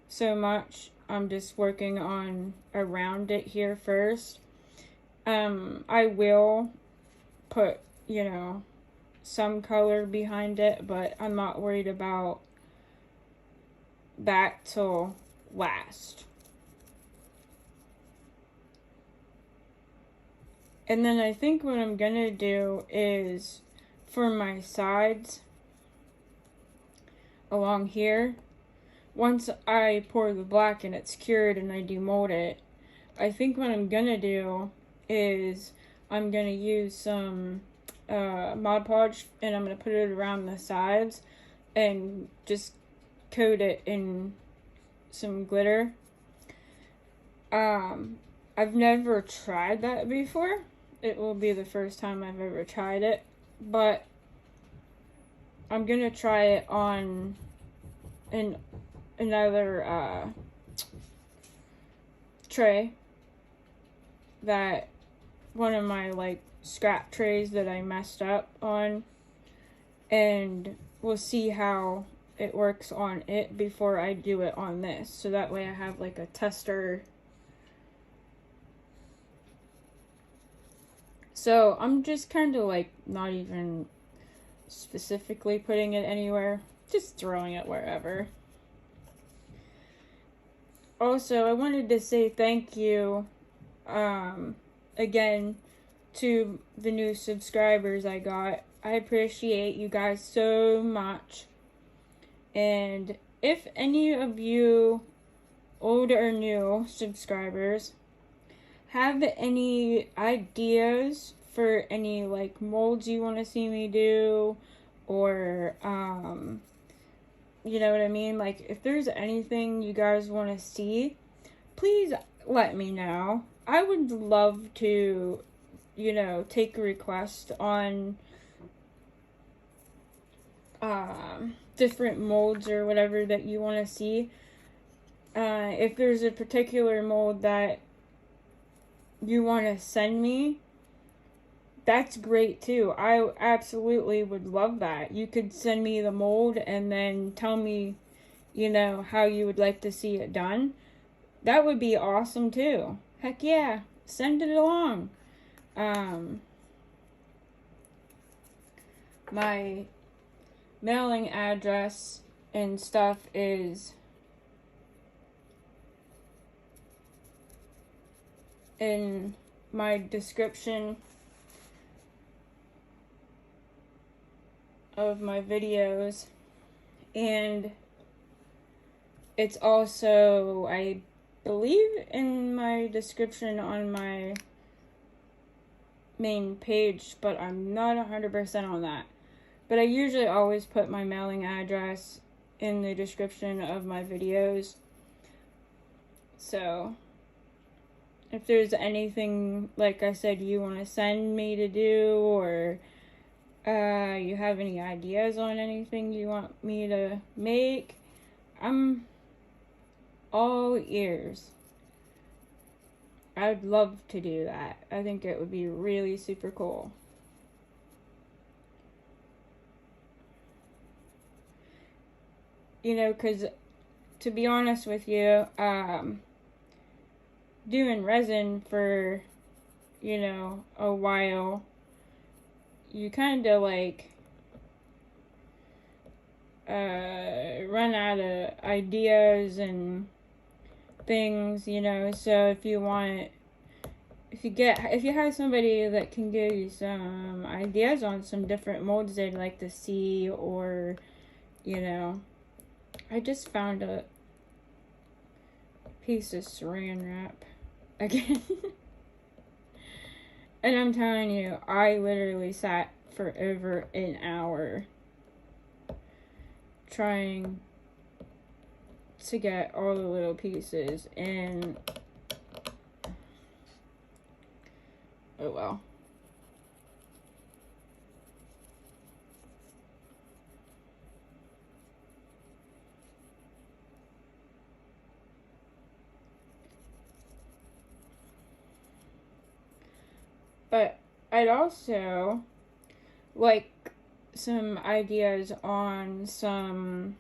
[SPEAKER 1] so much. I'm just working on around it here first. I will put, you know, some color behind it, but I'm not worried about that till last. And then I think what I'm gonna do is for my sides along here, once I pour the black and it's cured and I demold it, I think what I'm gonna do is I'm gonna use some Mod Podge and I'm gonna put it around the sides and just coat it in some glitter. I've never tried that before. It will be the first time I've ever tried it, but I'm gonna try it on another tray, that one of my like scrap trays that I messed up on, and we'll see how it works on it before I do it on this, so that way I have like a tester. So I'm just kind of like not even specifically putting it anywhere, just throwing it wherever. Also, I wanted to say thank you again to the new subscribers I got. I appreciate you guys so much. And if any of you old or new subscribers have any ideas for any like molds you want to see me do, or you know what I mean, like if there's anything you guys want to see, please let me know. I would love to, you know, take a request on different molds or whatever that you want to see. If there's a particular mold that you want to send me, that's great too. I absolutely would love that. You could send me the mold and then tell me, you know, how you would like to see it done. That would be awesome too. Heck yeah, send it along. My mailing address and stuff is in my description of my videos, and it's also, I believe, in my description on my main page, but I'm not 100% on that. But I usually always put my mailing address in the description of my videos. So, if there's anything, like I said, you want to send me to do, or you have any ideas on anything you want me to make, I'm all ears. I'd love to do that. I think it would be really super cool. You know, because to be honest with you, doing resin for, you know, a while, you kind of like run out of ideas and things, you know. So if you have somebody that can give you some ideas on some different molds they'd like to see, or, you know, I just found a piece of saran wrap again. And I'm telling you, I literally sat for over an hour trying to get all the little pieces, and oh well. But I'd also like some ideas on some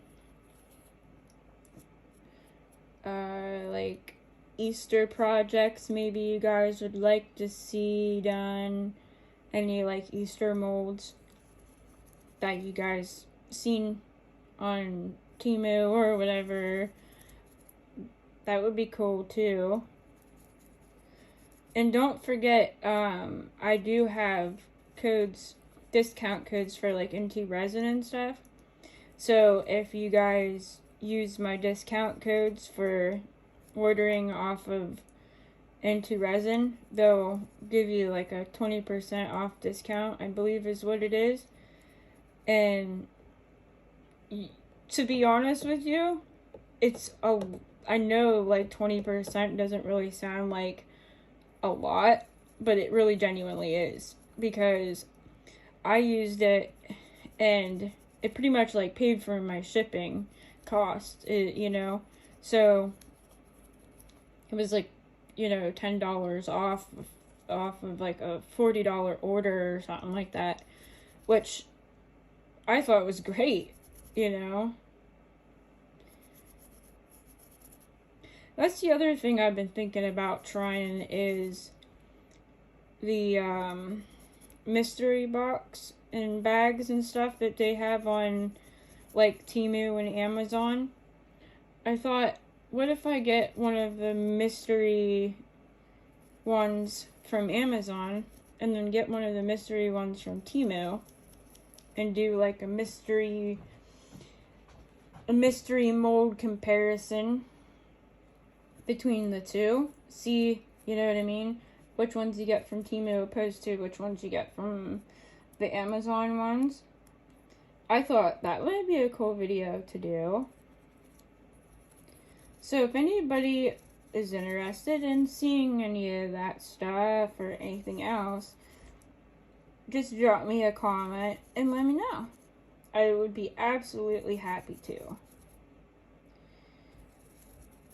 [SPEAKER 1] like Easter projects maybe you guys would like to see done. Any like Easter molds that you guys seen on Temu or whatever. That would be cool too. And don't forget, I do have discount codes for like NT resin and stuff. So if you guys use my discount codes for ordering off of NT resin, they'll give you like a 20% off discount, I believe is what it is. And to be honest with you, I know like 20% doesn't really sound like a lot, but it really genuinely is, because I used it and it pretty much like paid for my shipping cost, you know. So it was like, you know, $10 off of like a $40 order or something like that, which I thought was great, you know. That's the other thing I've been thinking about trying, is the mystery box and bags and stuff that they have on like Temu and Amazon. I thought, what if I get one of the mystery ones from Amazon and then get one of the mystery ones from Temu and do like a mystery mold comparison between the two. See, you know what I mean? Which ones you get from Temu opposed to which ones you get from the Amazon ones. I thought that would be a cool video to do. So if anybody is interested in seeing any of that stuff or anything else, just drop me a comment and let me know. I would be absolutely happy to.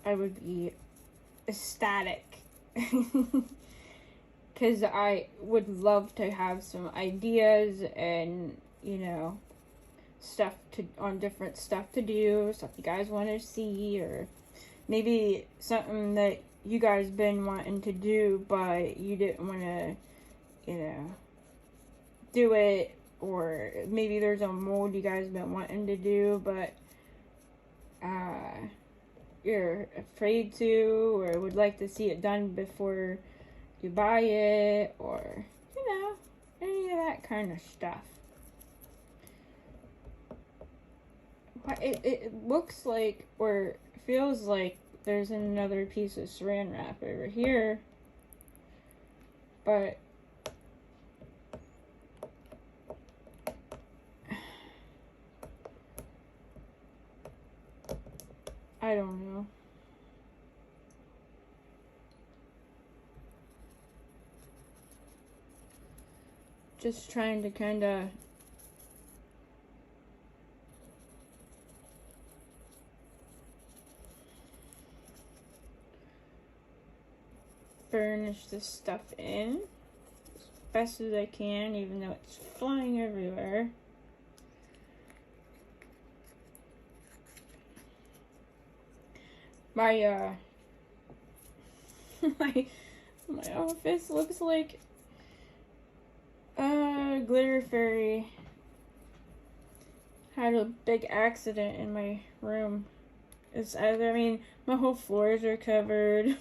[SPEAKER 1] I would be ecstatic. Because I would love to have some ideas and, you know, different stuff to do, stuff you guys want to see, or maybe something that you guys been wanting to do but you didn't want to, you know, do it, or maybe there's a mold you guys been wanting to do but you're afraid to, or would like to see it done before you buy it, or, you know, any of that kind of stuff. It looks like, or feels like, there's another piece of saran wrap over here, but I don't know. Just trying to kind of furnish this stuff in as best as I can, even though it's flying everywhere. My my office looks like a glitter fairy had a big accident in my room. It's either, I mean, my whole floors are covered.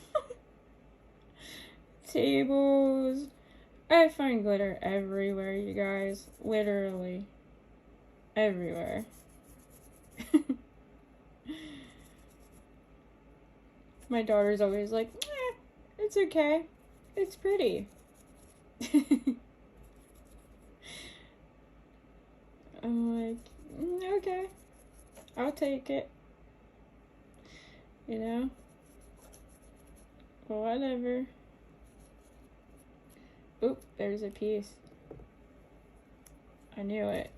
[SPEAKER 1] Tables. I find glitter everywhere, you guys. Literally. Everywhere. My daughter's always like, it's okay. It's pretty. I'm like, okay. I'll take it. You know? Whatever. Oop, there's a piece. I knew it.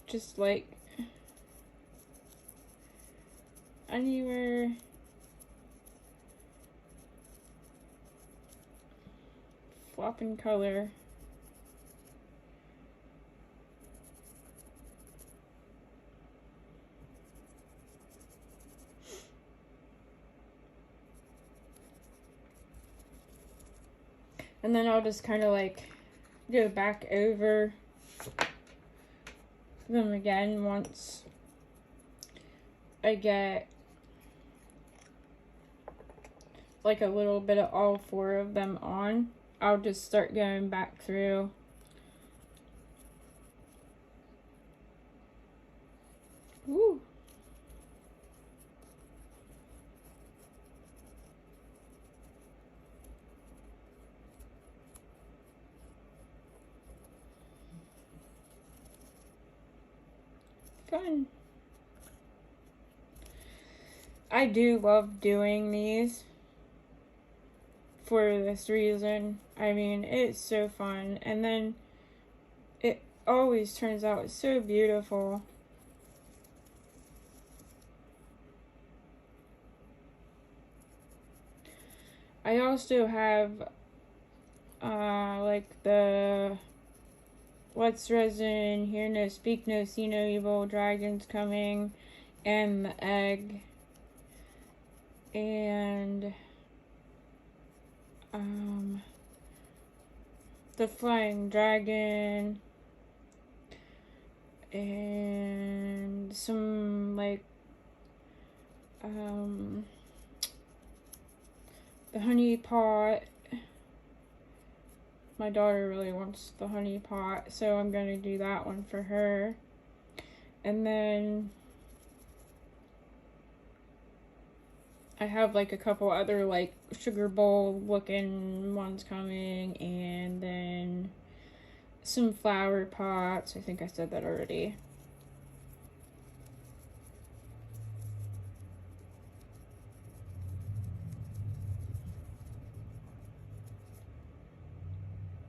[SPEAKER 1] Just like anywhere flopping color. And then I'll just kind of like go back over them again once I get like a little bit of all four of them on. I'll just start going back through. Woo. Fun. I do love doing these for this reason. I mean, it's so fun, and then it always turns out so beautiful. I also have like the What's Resin, Hear No, Speak No, See No Evil, Dragons Coming, and the egg, and the Flying Dragon, and some like the honey pot. My daughter really wants the honey pot, so I'm going to do that one for her. And then I have like a couple other like sugar bowl looking ones coming, and then some flower pots. I think I said that already.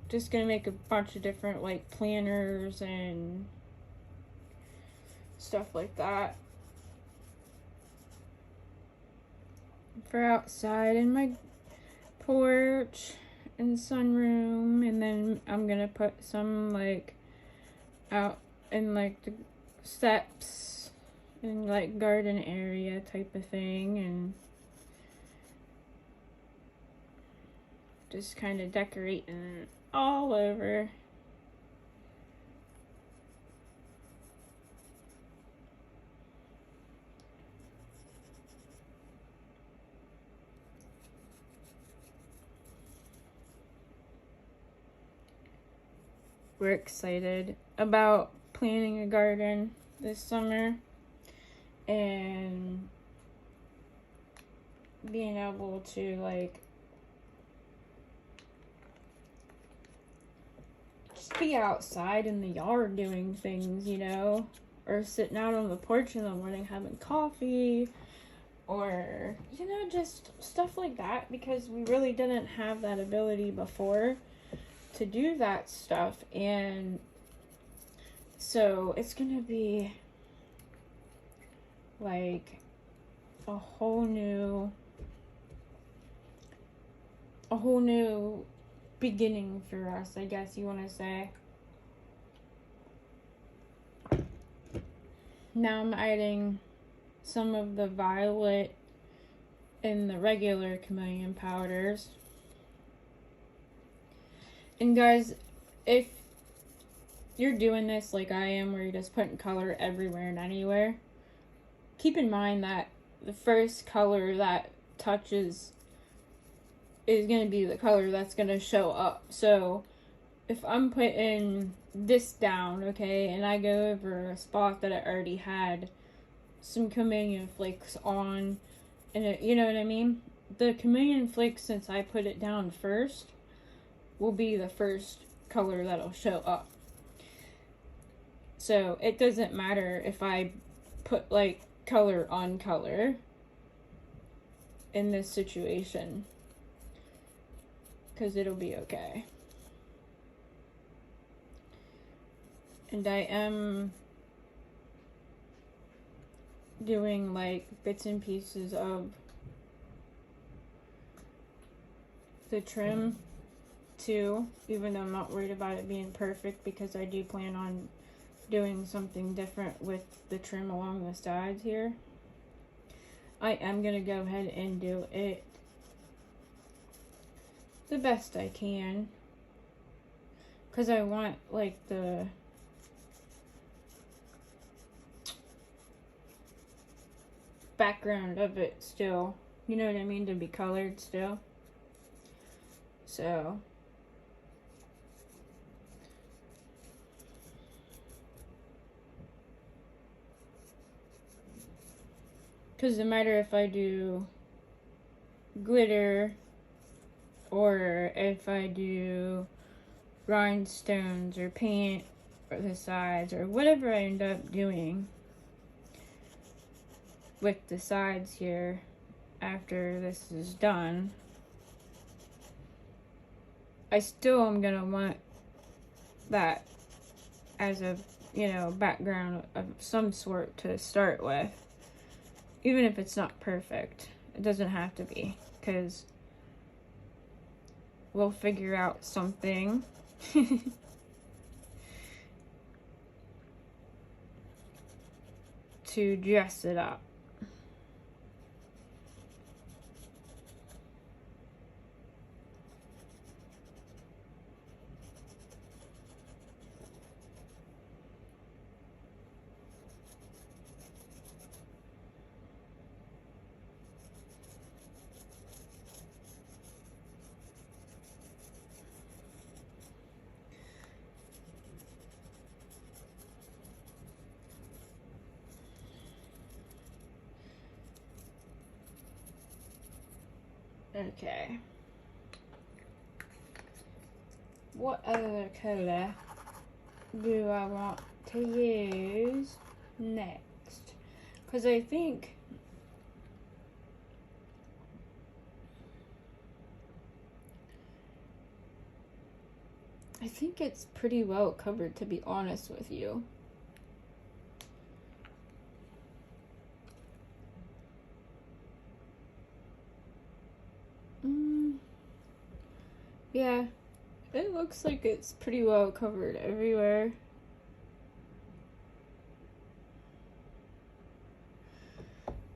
[SPEAKER 1] Just gonna make a bunch of different like planters and stuff like that for outside in my porch and sunroom. And then I'm gonna put some like out in like the steps and like garden area type of thing, and just kind of decorating all over. We're excited about planting a garden this summer and being able to like just be outside in the yard doing things, you know, or sitting out on the porch in the morning having coffee, or, you know, just stuff like that, because we really didn't have that ability before to do that stuff. And so it's gonna be like a whole new beginning for us, I guess you want to say. Now I'm adding some of the violet in the regular chameleon powders. And guys, if you're doing this like I am, where you're just putting color everywhere and anywhere, keep in mind that the first color that touches is going to be the color that's going to show up. So if I'm putting this down, okay, and I go over a spot that I already had some chameleon flakes on, and it, you know what I mean? The chameleon flakes, since I put it down first, will be the first color that'll show up. So it doesn't matter if I put like color on color in this situation, because it'll be okay. And I am doing like bits and pieces of the trim too, even though I'm not worried about it being perfect, because I do plan on doing something different with the trim along the sides here. I am gonna go ahead and do it the best I can, because I want like the background of it still, you know what I mean, to be colored still. So because no matter if I do glitter or if I do rhinestones or paint or the sides or whatever I end up doing with the sides here after this is done, I still am gonna want that as a, you know, background of some sort to start with, even if it's not perfect. It doesn't have to be, because we'll figure out something to dress it up. Okay. What other color do I want to use next? Because I think it's pretty well covered, to be honest with you. Yeah, it looks like it's pretty well covered everywhere.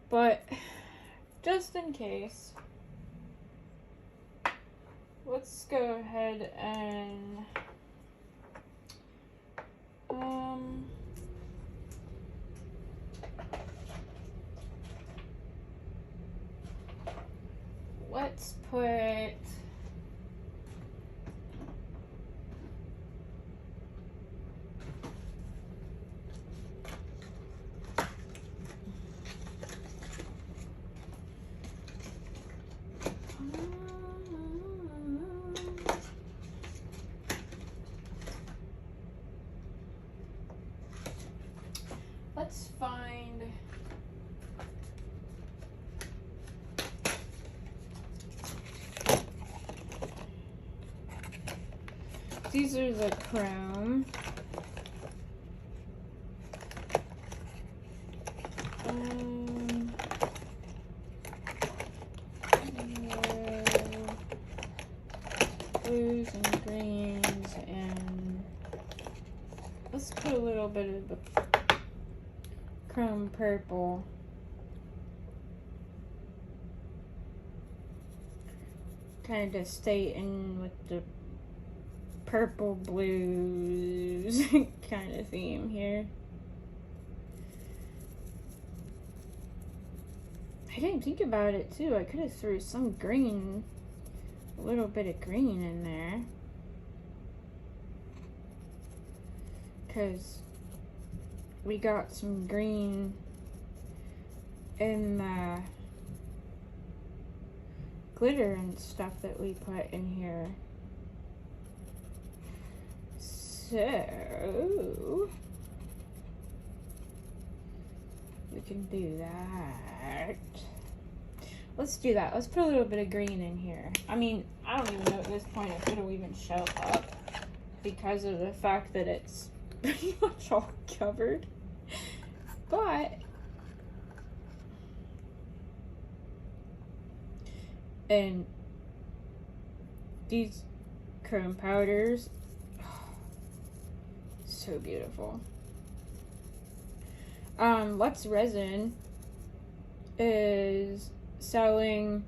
[SPEAKER 1] But just in case, let's go ahead and let's put let's find These are the chrome. Blues and greens, and let's put a little bit of the chrome purple. Kind of stay in with the purple blues kind of theme here. I didn't think about it too. I could have threw some green, a little bit of green in there, because we got some green in the glitter and stuff that we put in here. So we can do that. Let's do that. Let's put a little bit of green in here. I mean, I don't even know at this point if it'll even show up because of the fact that it's pretty much all covered. But and these chrome powders, oh, so beautiful. Let's Resin is selling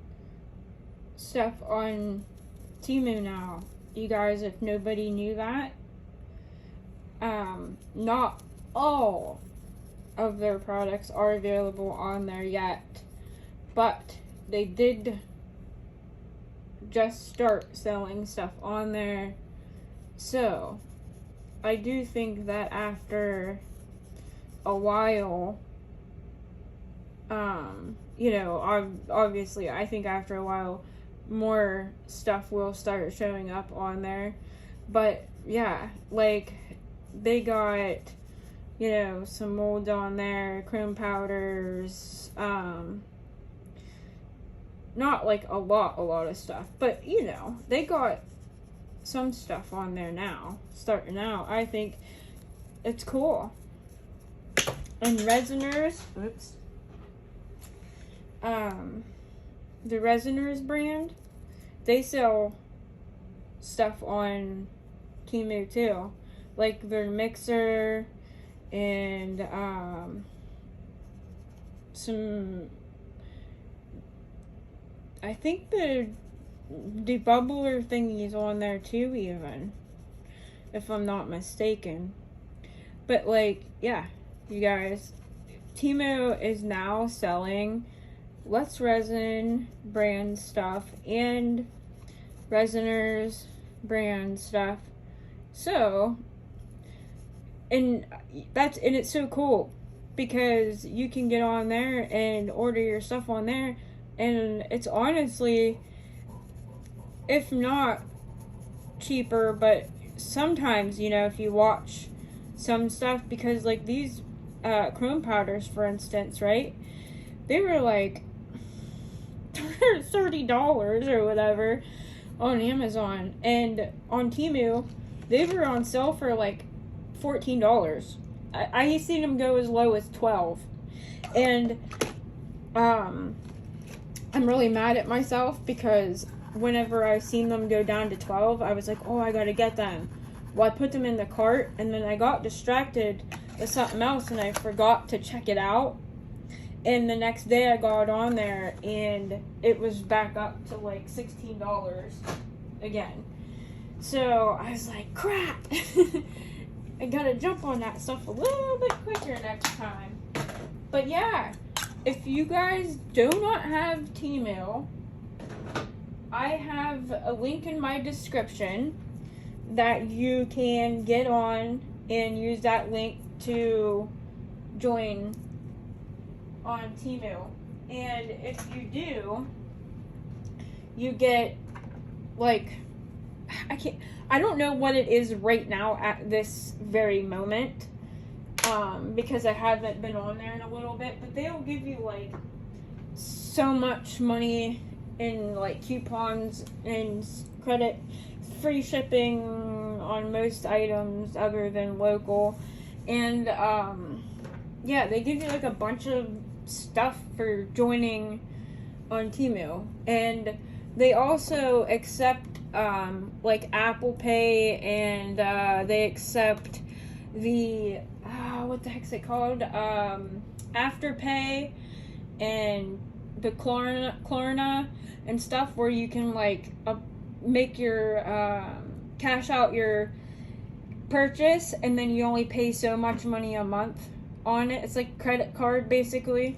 [SPEAKER 1] stuff on Temu now. You guys, if nobody knew that, not all of their products are available on there yet, but they did just start selling stuff on there. So I do think that after a while, you know, obviously I think after a while more stuff will start showing up on there. But yeah, like they got, you know, some molds on there, chrome powders, not like a lot of stuff, but you know, they got some stuff on there now, starting out. I think it's cool. And Resiners, oops, the Resiners brand, they sell stuff on Temu too, like their mixer and some, I think the debubbler thingies on there too, even, if I'm not mistaken. But like, yeah, you guys, Temu is now selling Let's Resin brand stuff and Resiners brand stuff. So, and it's so cool because you can get on there and order your stuff on there, and it's honestly, if not cheaper, but sometimes, you know, if you watch some stuff, because like these chrome powders, for instance, right, they were like $30 or whatever on Amazon, and on Temu they were on sale for like $14. I seen them go as low as $12, and I'm really mad at myself because whenever I seen them go down to $12, I was like, oh, I gotta get them. Well, I put them in the cart, and then I got distracted with something else, and I forgot to check it out. And the next day I got on there, and it was back up to like $16 again. So I was like, crap. I gotta jump on that stuff a little bit quicker next time. But yeah, if you guys do not have Temu, I have a link in my description that you can get on and use that link to join on Temu. And if you do, you get like, I don't know what it is right now at this very moment, because I haven't been on there in a little bit, but they'll give you like so much money in like coupons and credit, free shipping, on most items other than local. And yeah, they give you like a bunch of stuff for joining on Temu. And they also accept like Apple Pay, and they accept the what the heck's it called? Afterpay and the Klarna and stuff, where you can like make your cash out your purchase, and then you only pay so much money a month on it. It's like credit card basically.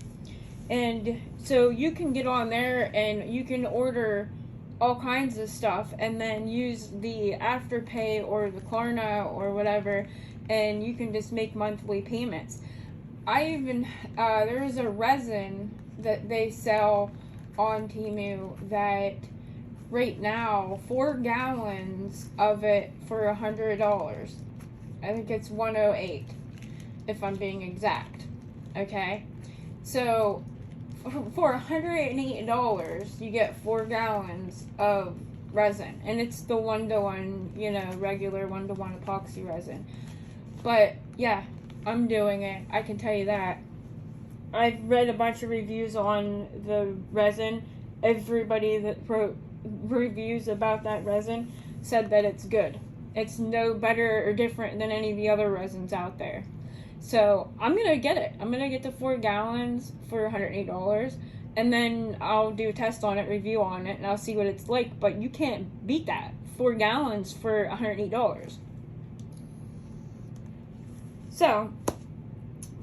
[SPEAKER 1] And so you can get on there and you can order all kinds of stuff and then use the Afterpay or the Klarna or whatever, and you can just make monthly payments. I even there is a resin that they sell on Temu that right now 4 gallons of it for $100. I think it's 108 if I'm being exact. Okay, so for $108 you get 4 gallons of resin, and it's the 1-to-1, you know, regular 1-to-1 epoxy resin. But yeah, I'm doing it, I can tell you that. I've read a bunch of reviews on the resin. Everybody that wrote reviews about that resin said that it's good. It's no better or different than any of the other resins out there. So I'm gonna get it. I'm gonna get the 4 gallons for $108, and then I'll do a test on it, review on it, and I'll see what it's like. But you can't beat that. 4 gallons for $108. So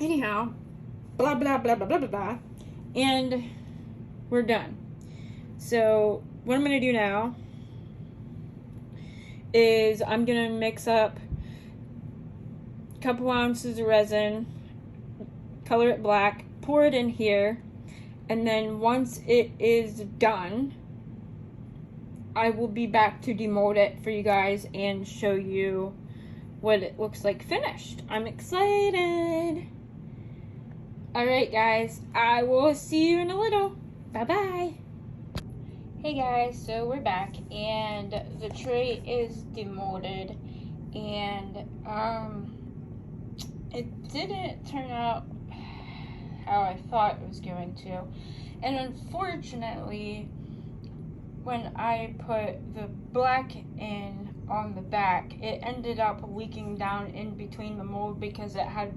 [SPEAKER 1] anyhow, blah blah blah blah blah blah blah, and we're done. So what I'm gonna do now is I'm gonna mix up a couple ounces of resin, color it black, pour it in here, and then once it is done, I will be back to demold it for you guys and show you what it looks like finished. I'm excited. Alright guys, I will see you in a little. Bye bye. Hey guys, so we're back, and the tray is demolded, and it didn't turn out how I thought it was going to. And unfortunately, when I put the black in on the back, it ended up leaking down in between the mold because it had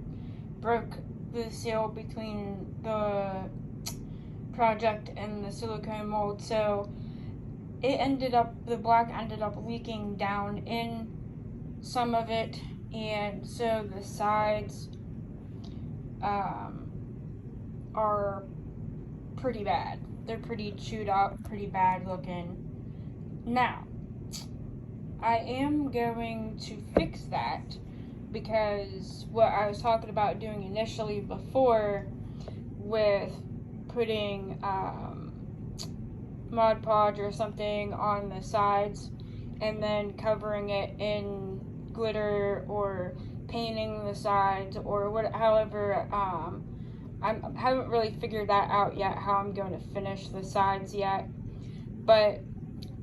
[SPEAKER 1] broke the seal between the project and the silicone mold. So the black ended up leaking down in some of it, and so the sides are pretty bad. They're pretty chewed up, pretty bad looking. Now, I am going to fix that, because what I was talking about doing initially before with putting Mod Podge or something on the sides and then covering it in glitter or painting the sides or however, I haven't really figured that out yet, how I'm going to finish the sides yet. But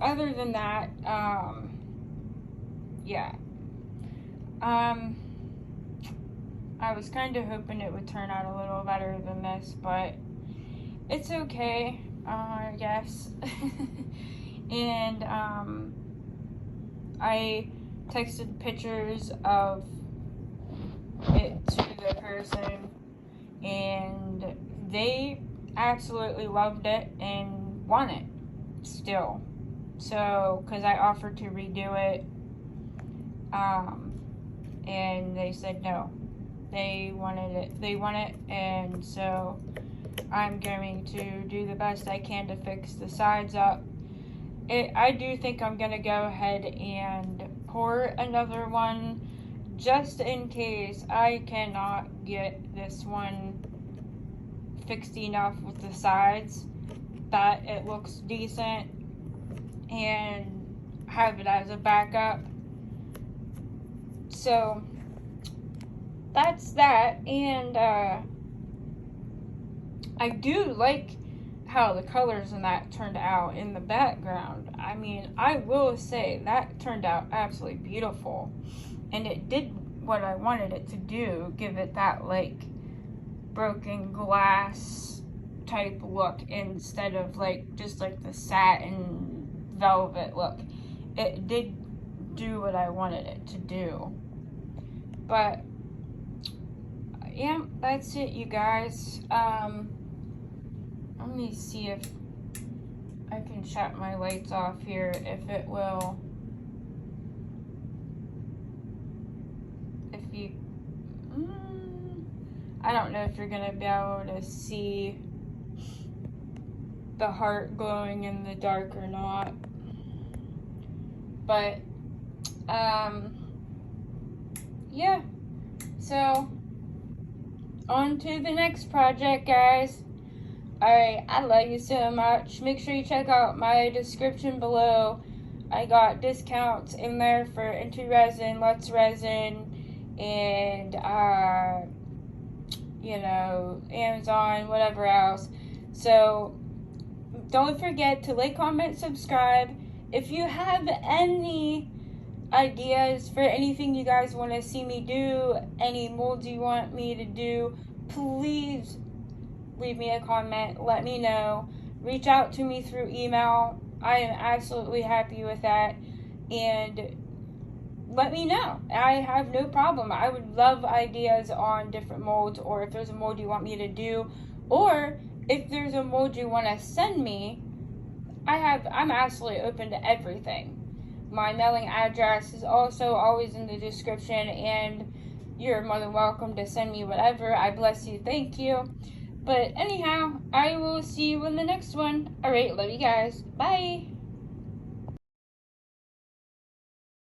[SPEAKER 1] other than that, yeah. I was kind of hoping it would turn out a little better than this, but it's okay, I guess. And I texted pictures of it to the person, and they absolutely loved it and want it still. So, because I offered to redo it, and they said no. They wanted it. They want it, and so I'm going to do the best I can to fix the sides up. I do think I'm going to go ahead and pour another one just in case I cannot get this one fixed enough with the sides that it looks decent, and have it as a backup. So that's that. And I do like how the colors in that turned out in the background. I mean, I will say that turned out absolutely beautiful, and it did what I wanted it to do, give it that like broken glass type look instead of like just like the satin velvet look. It did do what I wanted it to do. But yeah, that's it, you guys. Let me see if I can shut my lights off here, if it will. If you, I don't know if you're gonna be able to see the heart glowing in the dark or not. But, yeah. So, on to the next project, guys. Alright, I love you so much. Make sure you check out my description below. I got discounts in there for Into Resin, Let's Resin, and, you know, Amazon, whatever else. So, don't forget to like, comment, subscribe. If you have any ideas for anything you guys want to see me do, any molds you want me to do, please leave me a comment, let me know. Reach out to me through email. I am absolutely happy with that. And let me know. I have no problem. I would love ideas on different molds, or if there's a mold you want me to do, or if there's a mold you want to send me. I'm absolutely open to everything. My mailing address is also always in the description, and you're more than welcome to send me whatever. I bless you. Thank you. But anyhow, I will see you in the next one. Alright, love you guys. Bye.